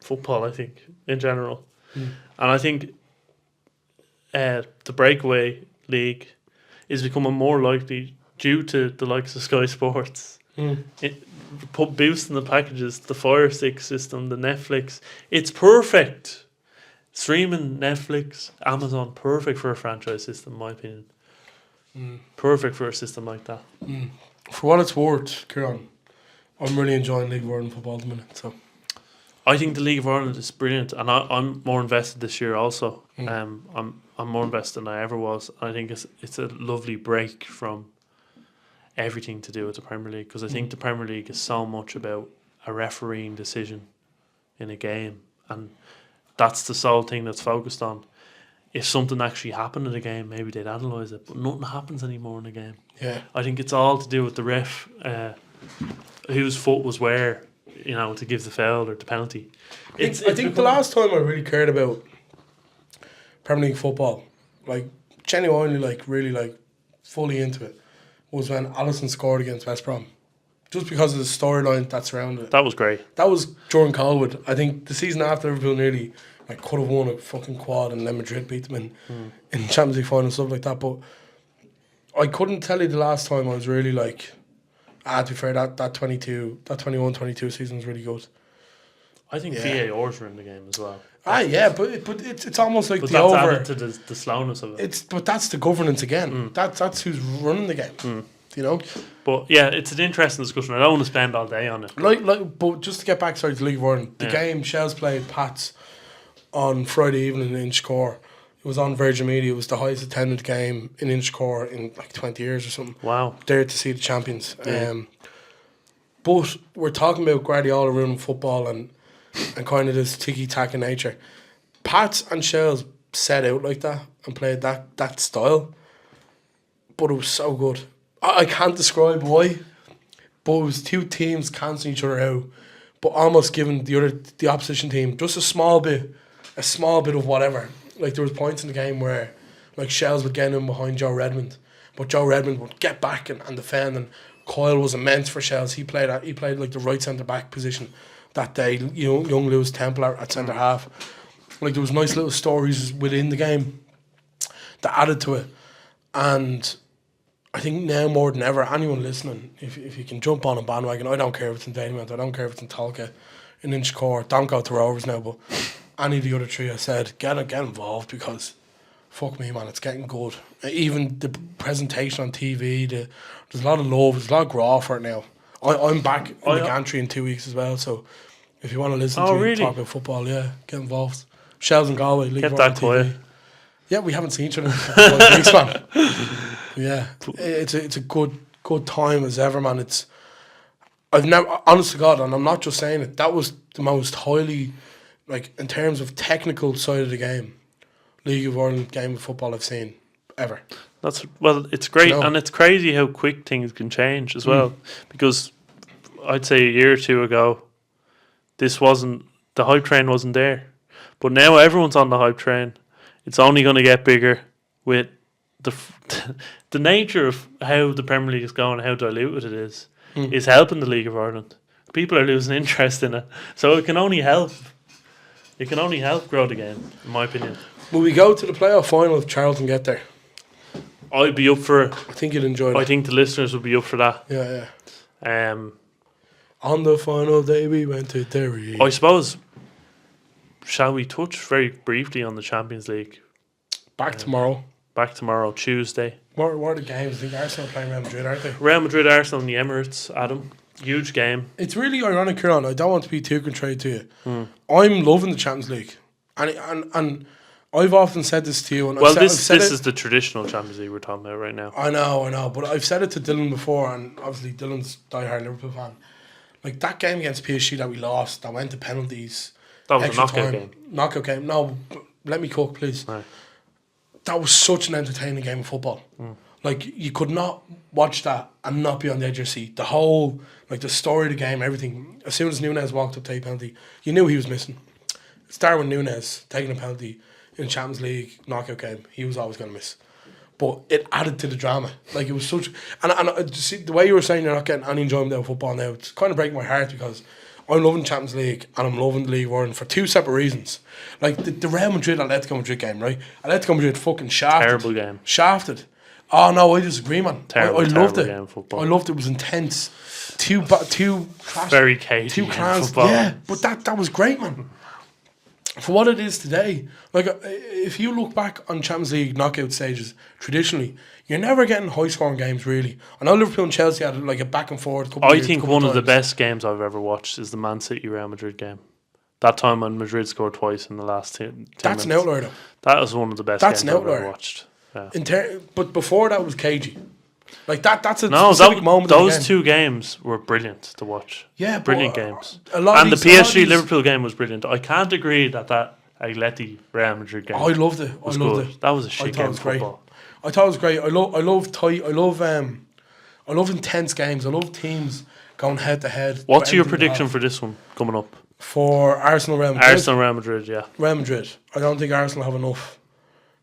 football, I think, in general. And I think the breakaway league is becoming more likely due to the likes of Sky Sports. Boosting the packages, the Fire Stick system, the Netflix. It's perfect. Streaming Netflix, Amazon, perfect for a franchise system, in my opinion. Perfect for a system like that. For what it's worth, Kieran, I'm really enjoying League of Ireland football at the minute. So I think the League of Ireland is brilliant, and I'm more invested this year also. I'm more invested than I ever was. I think it's a lovely break from everything to do with the Premier League, because I think the Premier League is so much about a refereeing decision in a game, and that's the sole thing that's focused on. If something actually happened in the game, maybe they'd analyse it, but nothing happens anymore in the game. yeah, I think it's all to do with the ref, whose foot was where, to give the foul or the penalty. I think the last time I really cared about Premier League football, like genuinely, like really, like fully into it, was when Alisson scored against West Brom. Just because of the storyline that surrounded it. That was great. That was during Colwood. I think the season after, Liverpool nearly could have won a fucking quad, and then Madrid beat them in Champions League final and stuff like that. But I couldn't tell you the last time I was really like, to be fair, that 21-22 season was really good. I think VARs were in the game as well. Yeah, but it's almost like But the that's over. added to the slowness of it. But that's the governance again. That's who's running the game. But yeah, it's an interesting discussion. I don't want to spend all day on it. But just to get back to the League of Ireland, the game Shells played Pats on Friday evening in Inchicore. It was on Virgin Media. It was the highest attended game in Inchicore in like 20 years or something. Wow. There to see the champions. Yeah. But we're talking about Guardiola ruining football and kind of this tiki-taka nature. Pats and Shells set out like that and played that style. But it was so good. I can't describe why, but it was two teams cancelling each other out, but almost giving the opposition team just a small bit of whatever. Like there was points in the game where like Shells would get in behind Joe Redmond, but Joe Redmond would get back and defend, and Coyle was immense for Shells. He played like the right centre back position that day. Young Lewis Temple at centre half. Like there was nice little stories within the game that added to it, and I think now more than ever, anyone listening, if you can jump on a bandwagon, I don't care if it's in Dalymount, I don't care if it's in Tolka, in Inchicore, don't go to Rovers now, but any of the other three I said, get involved, because fuck me, man, it's getting good. Even the presentation on TV, there's a lot of love, there's a lot of graw for it now. I'm back in the gantry in 2 weeks as well, so if you want to listen to me talk about football, yeah, get involved. Shells and Galway, League Get of that Ireland quiet. TV. Yeah, we haven't seen each other for a couple of weeks, man. But yeah, it's a good time as ever, man. I've never, honest to God, and I'm not just saying it, that was the most highly, like, in terms of technical side of the game, League of Ireland game of football I've seen ever. It's great, and it's crazy how quick things can change as well. Because I'd say a year or two ago, the hype train wasn't there, but now everyone's on the hype train. It's only going to get bigger with the nature of how the Premier League is going, how diluted it is helping the League of Ireland. People are losing interest in it, so it can only help. It can only help grow the game, in my opinion. Will we go to the playoff final if Charlton get there? I'd be up for it. I think you'd enjoy that. I think the listeners would be up for that. Yeah. On the final day we went to Derry. I suppose, shall we touch very briefly on the Champions League? Back tomorrow, Tuesday. What are the games? I think Arsenal are playing Real Madrid, aren't they? Real Madrid, Arsenal in the Emirates, Adam. Huge game. It's really ironic, Kieran. I don't want to be too contrary to you. I'm loving the Champions League. And I've often said this to you. And this is the traditional Champions League we're talking about right now. I know. But I've said it to Dylan before, and obviously Dylan's diehard Liverpool fan. Like, that game against PSG that we lost, that went to penalties. That was a knockout game. Knockout game. No, let me cook, please. Right. That was such an entertaining game of football. Like, you could not watch that and not be on the edge of your seat. The whole, like, the story of the game, everything. As soon as Núñez walked up to take a penalty, you knew he was missing. It's Darwin Núñez taking a penalty in the Champions League knockout game. He was always going to miss. But it added to the drama. Like, it was such... And see, the way you were saying you're not getting any enjoyment out of football now, it's kind of breaking my heart because I'm loving Champions League and I'm loving the League of Ireland for two separate reasons. Like, the Real Madrid Atletico Madrid game, right? Atletico Madrid fucking shafted. Terrible game. Shafted. Oh, no, I disagree, man. I loved it. Game of football. I loved it. It was intense. Two clash, very cagey. Two clans. Yeah, but that was great, man. For what it is today, like, if you look back on Champions League knockout stages, traditionally, you're never getting high-scoring games, really. I know Liverpool and Chelsea had like a back and forth. I think one of the best games I've ever watched is the Man City Real Madrid game. That time when Madrid scored twice in the last 10 minutes. That's an outlier, though. That was one of the best games I've ever watched. Yeah. But before that was cagey. Like, that's a specific moment. Those two games were brilliant to watch. Yeah, brilliant games. And the PSG Liverpool game was brilliant. I can't agree that Atleti Real Madrid game. I loved it. I loved it. That was a shit game of football. I thought it was great. I love tight. I love intense games. I love teams going head to head. What's your prediction for this one coming up? For Arsenal Real Madrid. Arsenal Real Madrid, yeah. Real Madrid. I don't think Arsenal have enough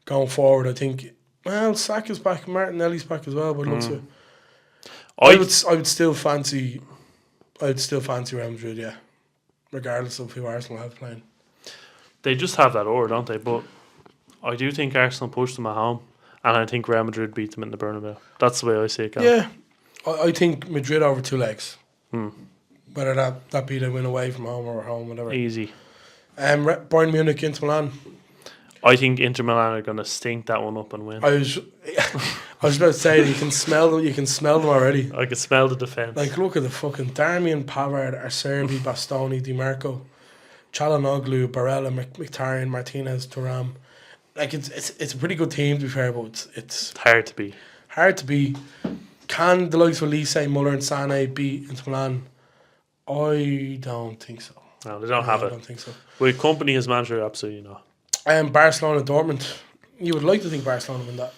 going forward. I think Saka's back, Martinelli's back as well, but I would still fancy Real Madrid, yeah. Regardless of who Arsenal have playing. They just have that order, don't they? But I do think Arsenal pushed them at home, and I think Real Madrid beat them in the Bernabeu. That's the way I see it going. Yeah, I think Madrid over two legs. Whether that be they win away from home or at home, whatever. Easy. Bayern Munich, Inter Milan. I think Inter Milan are going to stink that one up and win. I was about to say, you can smell them already. I can smell the defence. Like, look at the fucking Darmian, Pavard, Acerbi, Bastoni, Di Marco, Çalhanoğlu, Barella, Mkhitaryan, Martinez, Thuram. Like, it's a pretty good team, to be fair, but it's hard to beat. Hard to beat. Can the likes of Elise, Muller and Sané beat Inter Milan? I don't think so. No, they don't have it. I don't think so. With Company as manager, absolutely not. Barcelona, Dortmund. You would like to think Barcelona win that.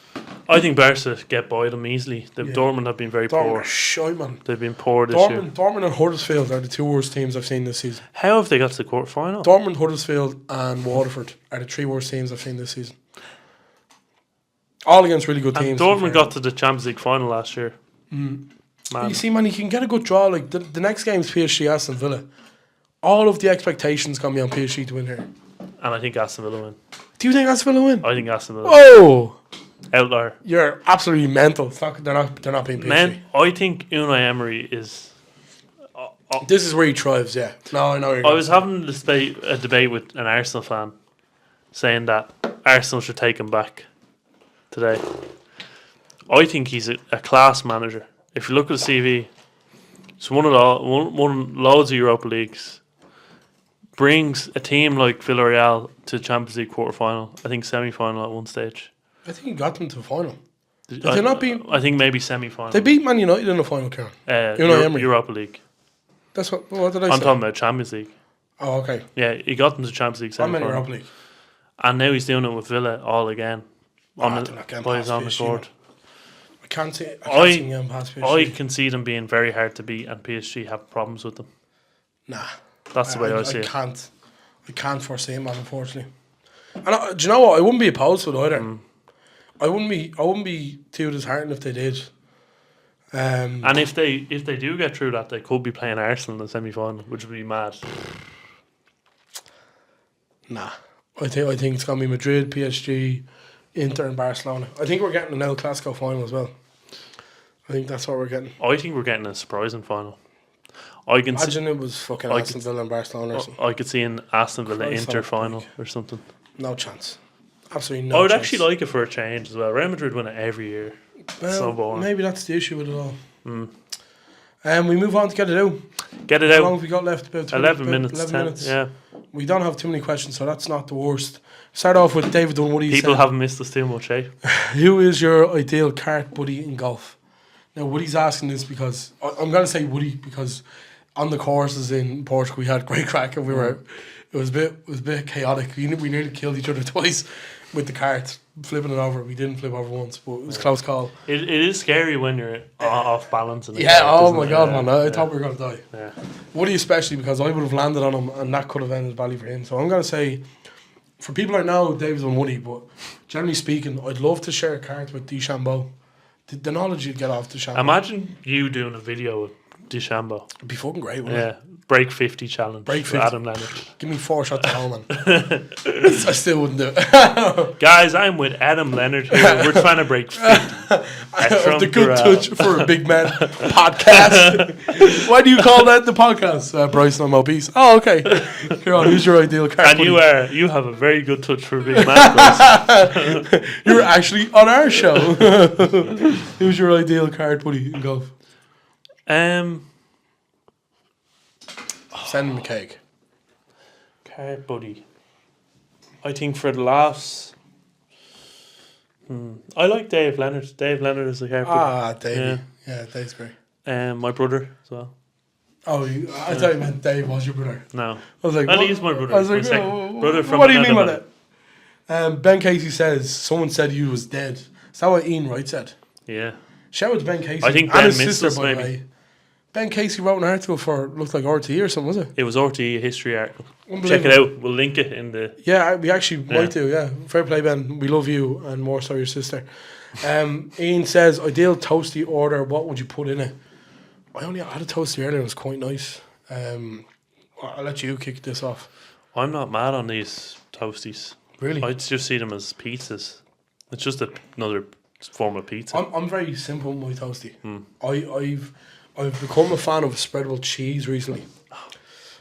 I think Barca get by them easily. Dortmund have been very poor. Shy, man. They've been poor this year. Dortmund and Huddersfield are the two worst teams I've seen this season. How have they got to the quarter final? Dortmund, Huddersfield and Waterford are the three worst teams I've seen this season. All against really good teams. Dortmund got to the Champions League final last year. You see, man, you can get a good draw. Like, the next game's PSG Aston Villa. All of the expectations can be on PSG to win here. And I think Aston Villa win. Do you think Aston Villa win? I think Aston Villa win. Outlier. You're absolutely mental. They're not being PSG. I think Unai Emery is... this is where he thrives, yeah. No, I know you're I was having a debate with an Arsenal fan saying that Arsenal should take him back today. I think he's a class manager. If you look at the CV, it's won loads of Europa Leagues. Brings a team like Villarreal to Champions League quarter-final. I think semi-final at one stage. I think he got them to the final. Did they not beat? I think maybe semi-final. They beat Man United in the final, Karen. Europa League. That's what did I say? I'm talking about Champions League. Oh, okay. Yeah, he got them to Champions League semi-final. Europa League. And now he's doing it with Villa all again. By his own accord. I can't see him getting past PSG. I can see them being very hard to beat, and PSG have problems with them. Nah. That's the way I see it. I can't foresee him, unfortunately. And do you know what? I wouldn't be opposed to it either. I wouldn't be too disheartened if they did. And if they do get through that, they could be playing Arsenal in the semi-final, which would be mad. Nah, I think it's gonna be Madrid, PSG, Inter, and Barcelona. I think we're getting an El Clasico final as well. I think that's what we're getting. I think we're getting a surprising final. I can imagine it was fucking Aston Villa and Barcelona or something. I could see an Aston Villa Inter final or something. No chance. Absolutely no chance. I would actually like it for a change as well. Real Madrid win it every year. Well, so boring. Maybe that's the issue with it all. We move on to get it out. Get it out. How long have we got left? About 11 minutes. Yeah. We don't have too many questions, so that's not the worst. Start off with David Dunwoody. People haven't missed us too much, eh? Who is your ideal cart buddy in golf? Now, Woody's asking this because I'm going to say Woody because on the courses in Portugal we had great crack and it was a bit chaotic. We nearly killed each other twice with the cart, flipping it over. We didn't flip over once, but it was a close call. It is scary when you're off balance. Yeah, oh my God, man. I thought we were going to die. Yeah. Woody especially because I would have landed on him and that could have ended badly for him. So I'm going to say, for people I know, Dave's on Woody, but generally speaking, I'd love to share a cart with DeChambeau. The knowledge you'd get off DeChambeau. Imagine you doing a video with DeChambeau. It'd be fucking great, wouldn't it? Break 50 challenge. Break 50. With Adam Leonard. Give me 4 shots at home, man. I still wouldn't do it. Guys, I'm with Adam Leonard here. We're trying to break 50. The good touch for a big man podcast. Why do you call that the podcast? Bryson, I'm obese. Oh, okay. Here on, who's your ideal card? And you have a very good touch for a big man, Bryson. You're actually on our show. Who's your ideal card buddy in golf? Send him a cake. Card buddy. I think for the laughs, I like Dave Leonard. Dave Leonard is a card buddy. Dave. Yeah, Dave's great. My brother as well. Oh, I thought you meant Dave was your brother. No. I was like, well, he's my brother. I was like, brother from what do you mean by that? Ben Casey says, someone said you was dead. Is that what Ian Wright said? Yeah. Shout out to Ben Casey. I think and Ben his missed sister, us, by the maybe. way. Ben Casey wrote an article for, looked like RTE or something, was it? It was RTE, a history article. Check it out. We'll link it in the... Yeah, we actually might do, yeah. Fair play, Ben. We love you, and more so your sister. Ian says, ideal toasty order, what would you put in it? I only had a toasty earlier, it was quite nice. I'll let you kick this off. I'm not mad on these toasties. Really? I just see them as pizzas. It's just another form of pizza. I'm very simple with my toasty. I've become a fan of spreadable cheese recently.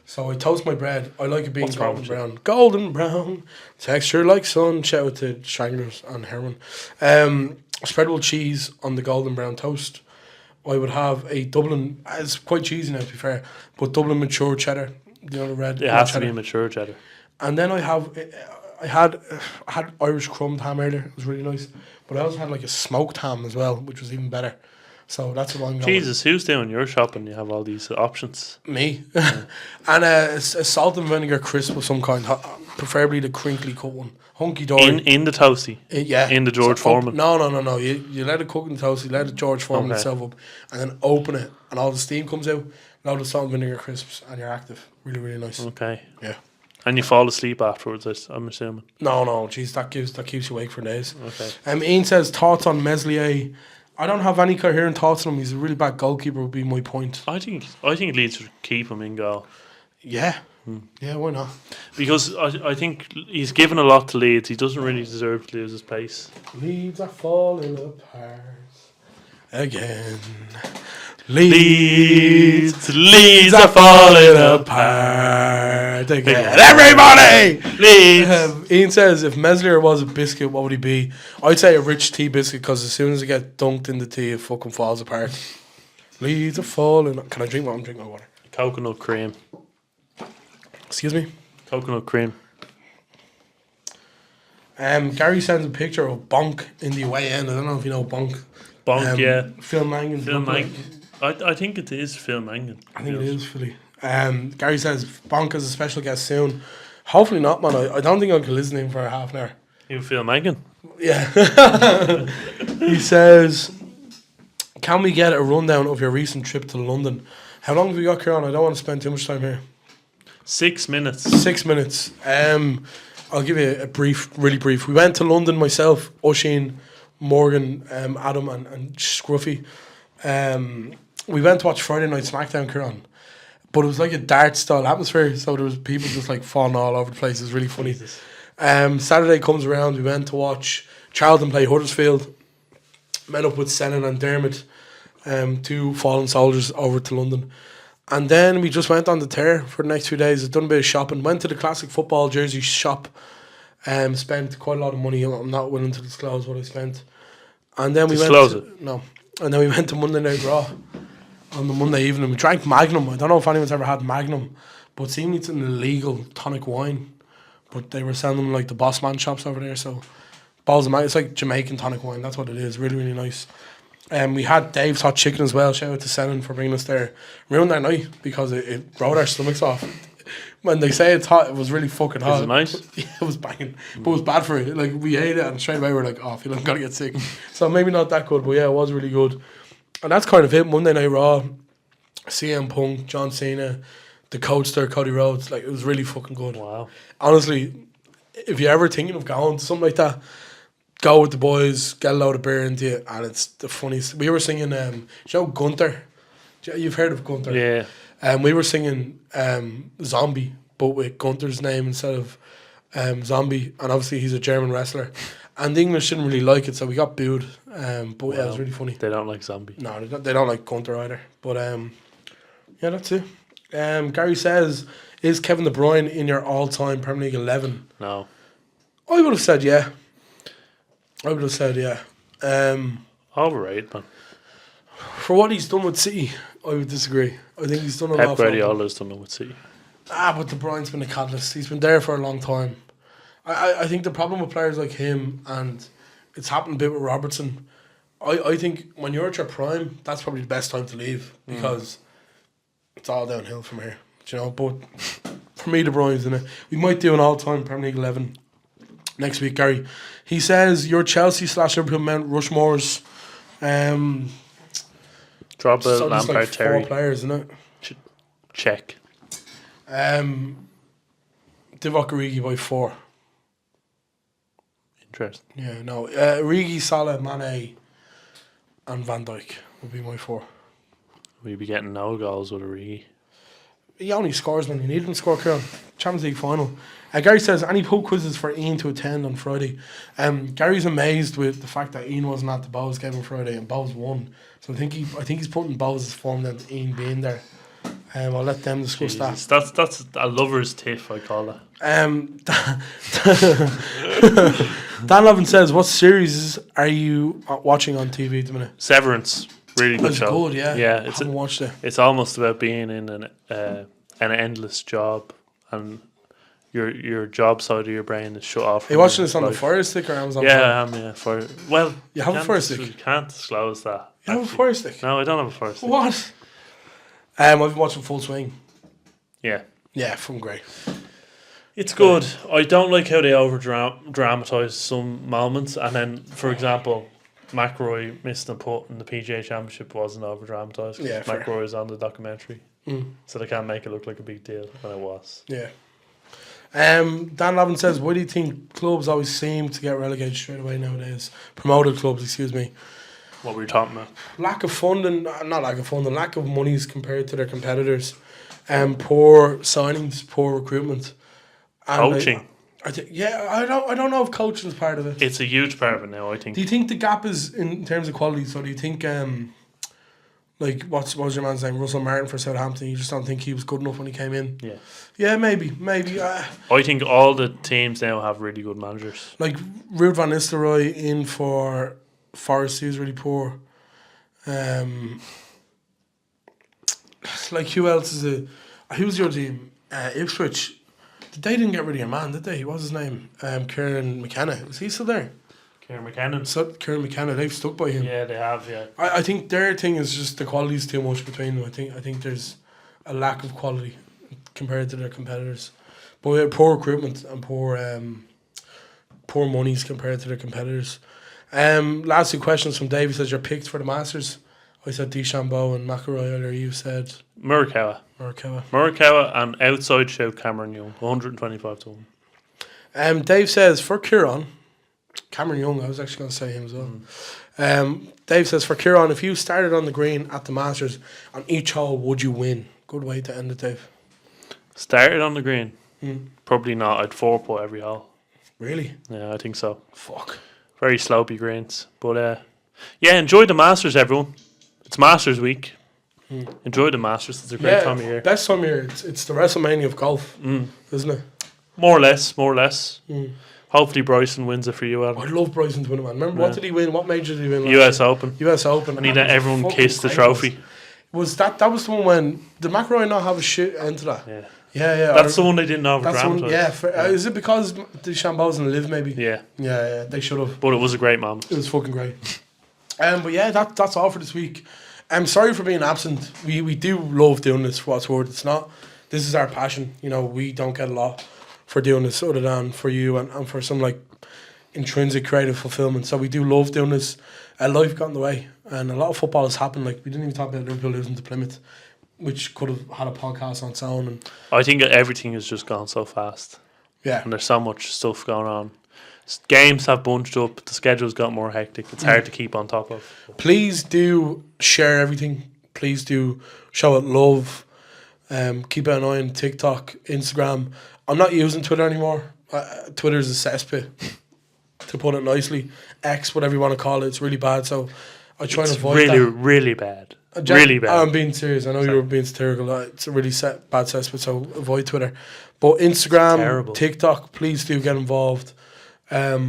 So I toast my bread. I like it being golden brown. Golden brown, texture like sun. Shout out to Stranglers and Herman. Spreadable cheese on the golden brown toast. I would have a Dublin. It's quite cheesy now, to be fair, but Dublin mature cheddar. You know, the red. It has cheddar. to be mature cheddar. And then I had Irish crumbed ham earlier. It was really nice. But I also had like a smoked ham as well, which was even better. So that's what I'm going. Jesus, who's doing your shopping? You have all these options. Me. And a salt and vinegar crisp of some kind, preferably the crinkly cut one. Hunky dory. In the toasty? Yeah. In the George Foreman? No. You let it cook in the toasty, let it George Foreman itself up, and then open it, and all the steam comes out, and all the salt and vinegar crisps, and you're active. Really, really nice. Okay. Yeah. And you fall asleep afterwards, I'm assuming? No, jeez, that keeps you awake for days. Okay. Ian says, thoughts on Meslier. I don't have any coherent thoughts on him. He's a really bad goalkeeper, would be my point. I think Leeds should keep him in goal. Yeah. Yeah, why not? Because I think he's given a lot to Leeds. He doesn't really deserve to lose his place. Leeds are falling apart again. Leeds are falling apart. Again. Everybody! Leeds. Ian says, if Meslier was a biscuit, what would he be? I'd say a rich tea biscuit, because as soon as it gets dunked in the tea, it fucking falls apart. Leeds are falling. Can I drink one? I'm drinking my water. Coconut cream. Excuse me? Coconut cream. Gary sends a picture of Bonk in the away end. I don't know if you know Bonk. Bonk, yeah. Phil Mangan. Phil Mangan. I think it is Phil Mangan. I think it is Philly. Gary says Bonk is a special guest soon. Hopefully not, man. I don't think I can listen to him for a half an hour. You Phil Mangan? Yeah. He says, can we get a rundown of your recent trip to London? How long have we got, Kieran? I don't want to spend too much time here. 6 minutes. 6 minutes. I'll give you a brief, really brief. We went to London, myself, Oisin, Morgan, Adam and Scruffy. We went to watch Friday Night SmackDown, Kieran. But it was like a dart-style atmosphere, so there was people just like falling all over the place. It was really funny. Saturday comes around, we went to watch Charlton play Huddersfield. Met up with Senan and Dermot, 2 fallen soldiers, over to London. And then we just went on the tear for the next few days. I've done a bit of shopping. Went to the classic football jersey shop. Spent quite a lot of money. I'm not willing to disclose what I spent. And then we disclose went. It. No. And then we went to Monday Night Raw on the Monday evening. We drank Magnum. I don't know if anyone's ever had Magnum, but seemingly it's an illegal tonic wine. But they were selling them like the Boss Man shops over there. So balls of Magnum. It's like Jamaican tonic wine. That's what it is. Really, really nice. We had Dave's Hot Chicken as well. Shout out to Senan for bringing us there. Ruined our night because it rode our stomachs off. When they say it's hot, it was really fucking hot. Was it nice? Yeah, it was banging. But it was bad for it. Like, we ate it and straight away we were like, oh, I feel like I'm going to get sick. So maybe not that good, but yeah, it was really good. And that's kind of it. Monday Night Raw, CM Punk, John Cena, the coach there, Cody Rhodes. Like, it was really fucking good. Wow. Honestly, if you're ever thinking of going to something like that, go with the boys, get a load of beer into it, and it's the funniest. We were singing, Gunther. You've heard of Gunther. Yeah. We were singing Zombie, but with Gunther's name instead of Zombie, and obviously he's a German wrestler. And the English didn't really like it, so we got booed. But yeah, it was really funny. They don't like Zombie. No, they don't like Gunther either. But yeah, that's it. Gary says, is Kevin De Bruyne in your all-time Premier League 11? No. I would have said yeah. Overrated, man. For what he's done with City, I would disagree. I think he's done a lot. Pep Guardiola's done it with City. But De Bruyne's been a catalyst. He's been there for a long time. I think the problem with players like him, and it's happened a bit with Robertson, I think when you're at your prime, that's probably the best time to leave, because it's all downhill from here. Do you know? But for me, De Bruyne's in it. We might do an all-time Premier League 11 next week, Gary. He says your Chelsea/Liverpool Mount Rushmore's. Drop a so Lampard, like Terry. 4 players, isn't it? Check. Divock Origi by 4. Interesting. Yeah, no. Origi, Salah, Mane, and Van Dijk would be my 4. We'd be getting no goals with Origi. He only scores when you need him to score, Kieran. Champions League final. Gary says, any pub quizzes for Ian to attend on Friday? Gary's amazed with the fact that Ian wasn't at the Bows game on Friday and Bows won. So I think he's putting Bows' form down to Ian being there. I'll let them discuss that. That's a lover's tiff, I call it. Dan Levin says, what series are you watching on TV at the minute? Severance. Really good show. Good, yeah. Yeah, I haven't watched it. It's almost about being in an endless job, and your job side of your brain is shut off. Are you watching this on the Fire Stick or Amazon Prime? Yeah, I am. Yeah, well, you have a Fire Stick. You can't disclose that. You have a Fire Stick? No, I don't have a Fire Stick. What? I've been watching Full Swing. Yeah. Yeah, from great. It's good. I don't like how they over dramatise some moments, and then, for example, McRoy missed a putt in the PGA Championship wasn't over dramatised. Yeah, McRoy is on the documentary, so they can't make it look like a big deal when it was. Yeah. Dan Lavin says, why do you think clubs always seem to get relegated straight away nowadays? Promoted clubs, excuse me. What were you talking about? Lack of funding, not lack of funding, lack of monies compared to their competitors, poor signings, poor recruitment, and coaching. I don't know if coaching is part of it. It's a huge part of it now, I think. Do you think the gap is in terms of quality? So do you think Like, what was your man's name? Russell Martin for Southampton. You just don't think he was good enough when he came in? Yeah. Yeah, maybe. I think all the teams now have really good managers. Like, Ruud van Nistelrooy in for Forest, he was really poor. Like, who else is it? Who's your team? Ipswich. They didn't get rid of your man, did they? What was his name? Kieran McKenna. Is he still there? Kieran McKenna. Kieran McKenna, they've stuck by him. Yeah, they have, yeah. I think their thing is just the quality's too much between them. I think there's a lack of quality compared to their competitors. But we had poor recruitment and poor monies compared to their competitors. Last two questions from Dave. He says, your picks for the Masters. I said DeChambeau and McIlroy earlier. You said Morikawa and outside shout Cameron Young, 125 to 1. Dave says, for Kieran, Cameron Young, I was actually going to say him as well. Dave says, for Kieran, if you started on the green at the Masters on each hole, would you win? Good way to end it, Dave. Started on the green? Probably not. I'd 4-putt every hole. Really? Yeah, I think so. Fuck. Very slopey greens. But yeah, enjoy the Masters, everyone. It's Masters week. Enjoy the Masters. It's a great time of year. Best time of year. It's the WrestleMania of golf, isn't it? More or less. Hopefully Bryson wins it for you, Adam. I'd love Bryson to win it, man. Remember, what did he win? What major did he win? US Open. US Open. And he let everyone kiss the trophy. Was that was the one when... Did McIlroy not have a shit into that? Yeah. Yeah. That's the one they didn't have a one, grand. yeah. Is it because DeChambeau's in Live, maybe? Yeah. Yeah, they should have. But it was a great moment. It was fucking great. But yeah, that's all for this week. I'm sorry for being absent. We do love doing this, for what's worth. It's not... This is our passion. You know, we don't get a lot for doing this other than for you and for some, like, intrinsic creative fulfillment. So we do love doing this. Life got in the way. And a lot of football has happened. Like, we didn't even talk about Liverpool losing to Plymouth, which could have had a podcast on its own. And I think everything has just gone so fast. Yeah. And there's so much stuff going on. Games have bunched up. The schedule's got more hectic. It's hard to keep on top of. Please do share everything. Please do show it love. Keep an eye on TikTok, Instagram. I'm not using Twitter anymore. Twitter's a cesspit, to put it nicely. X, whatever you want to call it. It's really bad. So I try and avoid that. Really bad. Really bad. I'm being serious. I know you were being satirical. It's a really bad cesspit, so avoid Twitter. But Instagram, terrible. TikTok, please do get involved. That's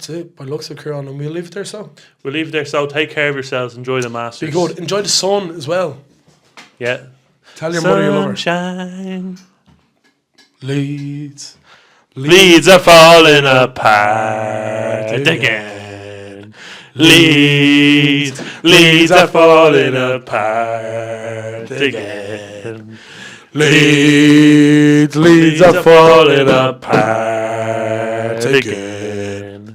it. By looks of Kieran, and we'll leave it there. So take care of yourselves. Enjoy the Masters. Be good. Enjoy the sun as well. Yeah. Tell your mother you love her. Sunshine. Leads are falling apart again. Leads are falling apart again. Leads are falling apart again.